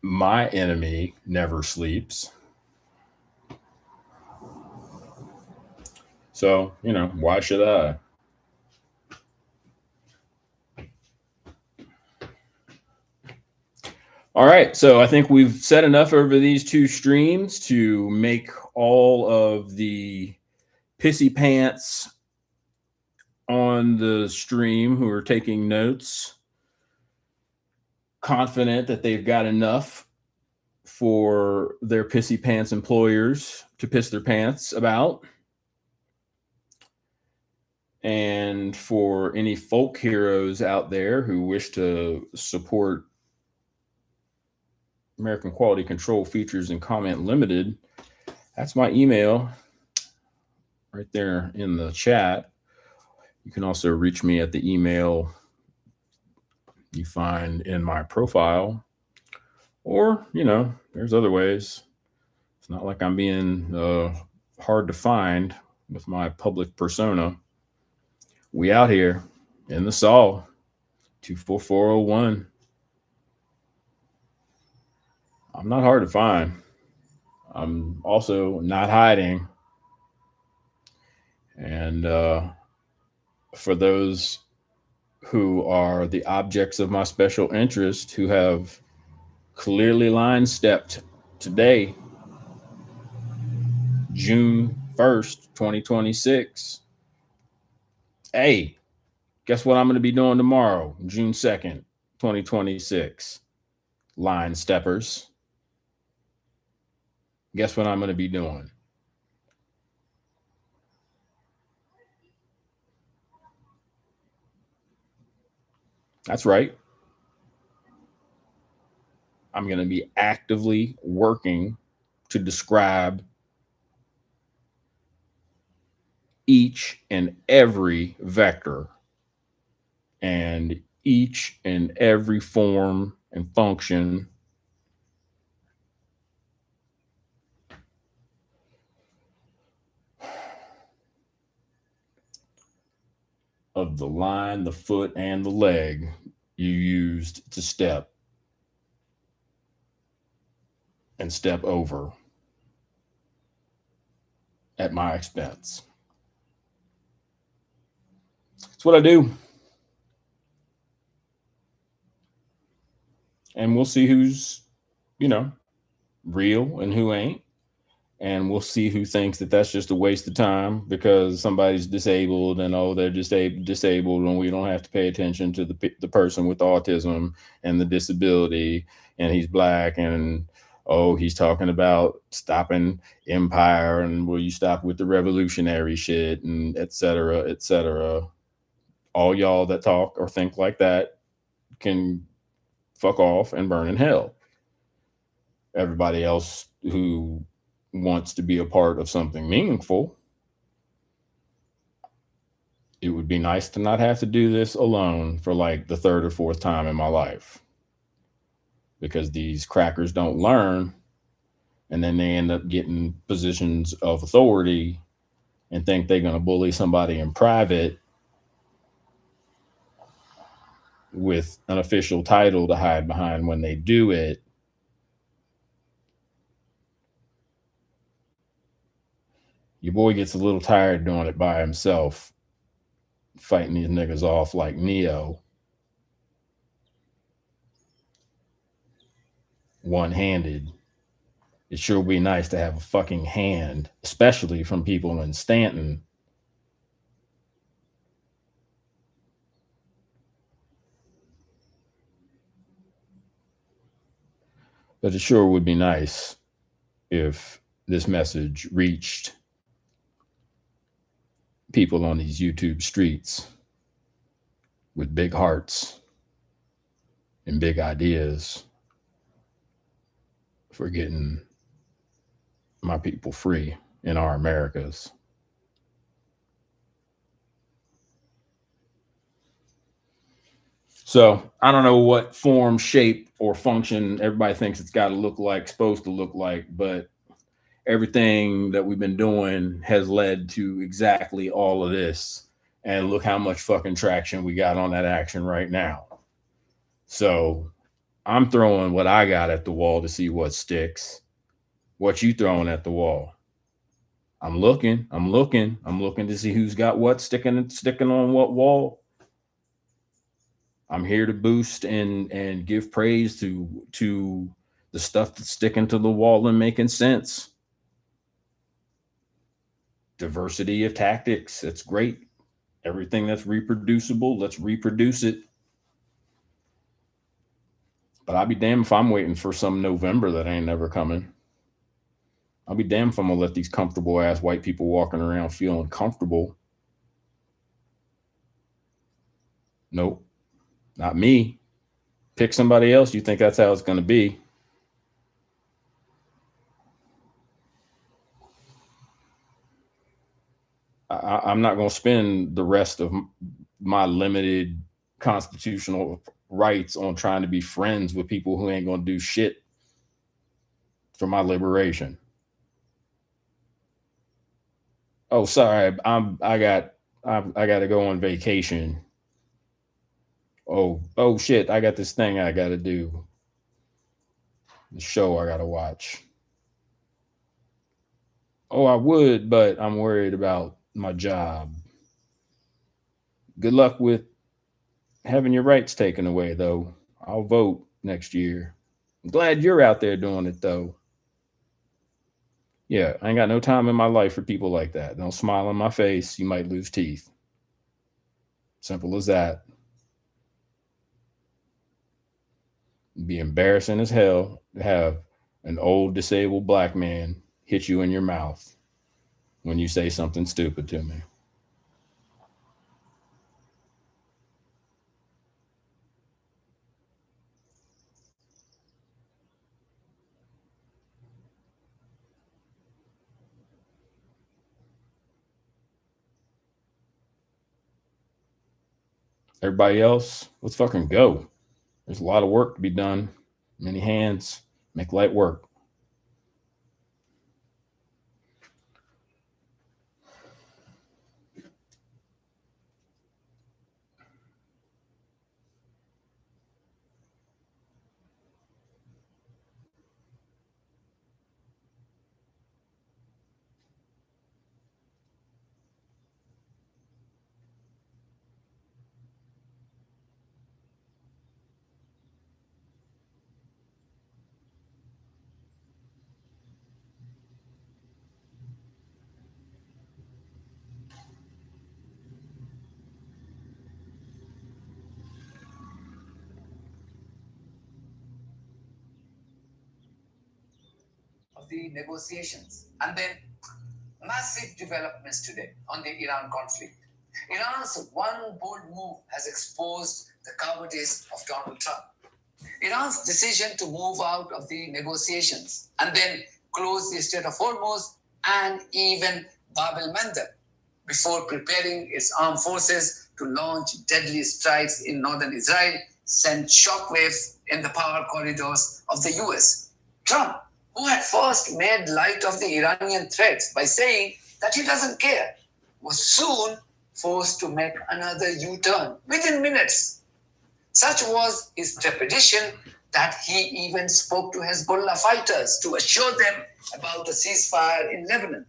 my enemy never sleeps. So, why should I? All right. So I think we've said enough over these two streams to make all of the pissy pants on the stream who are taking notes, confident that they've got enough for their pissy pants employers to piss their pants about. And for any folk heroes out there who wish to support American Quality Control Features and Comment Limited, that's my email right there in the chat. You can also reach me at the email you find in my profile, or, there's other ways. It's not like I'm being hard to find with my public persona. We out here in the Saw, 24401. I'm not hard to find. I'm also not hiding. And for those who are the objects of my special interest, who have clearly line stepped today, June 1st, 2026. Hey, guess what I'm going to be doing tomorrow, June 2nd, 2026? Line steppers. Guess what I'm going to be doing? That's right. I'm going to be actively working to describe each and every vector and each and every form and function of the line, the foot, and the leg you used to step and step over at my expense. That's what I do. And we'll see who's, real and who ain't. And we'll see who thinks that that's just a waste of time because somebody's disabled and, they're just disabled and we don't have to pay attention to the person with autism and the disability, and he's black, and he's talking about stopping empire, and will you stop with the revolutionary shit, and et cetera, et cetera. All y'all that talk or think like that can fuck off and burn in hell. Everybody else who wants to be a part of something meaningful, it would be nice to not have to do this alone for like the third or fourth time in my life, because these crackers don't learn, and then they end up getting positions of authority and think they're going to bully somebody in private with an official title to hide behind when they do it. Your boy gets a little tired doing it by himself, fighting these niggas off like Neo, one-handed. It sure would be nice to have a fucking hand, especially from people in Staunton. But it sure would be nice if this message reached people on these YouTube streets with big hearts and big ideas for getting my people free in our Americas. So I don't know what form, shape, or function everybody thinks it's got to look like, supposed to look like, but everything that we've been doing has led to exactly all of this. And look how much fucking traction we got on that action right now. So I'm throwing what I got at the wall to see what sticks. What you throwing at the wall? I'm looking to see who's got what sticking on what wall. I'm here to boost and give praise to the stuff that's sticking to the wall and making sense. Diversity of tactics. It's great. Everything that's reproducible, let's reproduce it. But I'll be damned if I'm waiting for some November that ain't never coming. I'll be damned if I'm gonna let these comfortable ass white people walking around feeling comfortable. Nope, not me. Pick somebody else. You think that's how it's gonna be? I'm not gonna spend the rest of my limited constitutional rights on trying to be friends with people who ain't gonna do shit for my liberation. Oh, sorry, I got to go on vacation. Oh shit, I got this thing I got to do. The show I got to watch. Oh, I would, but I'm worried about my job. Good luck with having your rights taken away, though. I'll vote next year. I'm glad you're out there doing it, though. Yeah, I ain't got no time in my life for people like that. Don't smile in my face. You might lose teeth. Simple as that. It'd be embarrassing as hell to have an old disabled black man hit you in your mouth when you say something stupid to me. Everybody else, let's fucking go. There's a lot of work to be done. Many hands make light work. Of the negotiations. And then massive developments today on the Iran conflict. Iran's one bold move has exposed the cowardice of Donald Trump. Iran's decision to move out of the negotiations and then close the Strait of Hormuz and even Bab el-Mandeb before preparing its armed forces to launch deadly strikes in northern Israel sent shockwaves in the power corridors of the US. Trump, who had first made light of the Iranian threats by saying that he doesn't care, was soon forced to make another U-turn within minutes. Such was his trepidation that he even spoke to Hezbollah fighters to assure them about a ceasefire in Lebanon.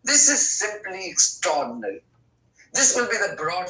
This is simply extraordinary. This will be the broad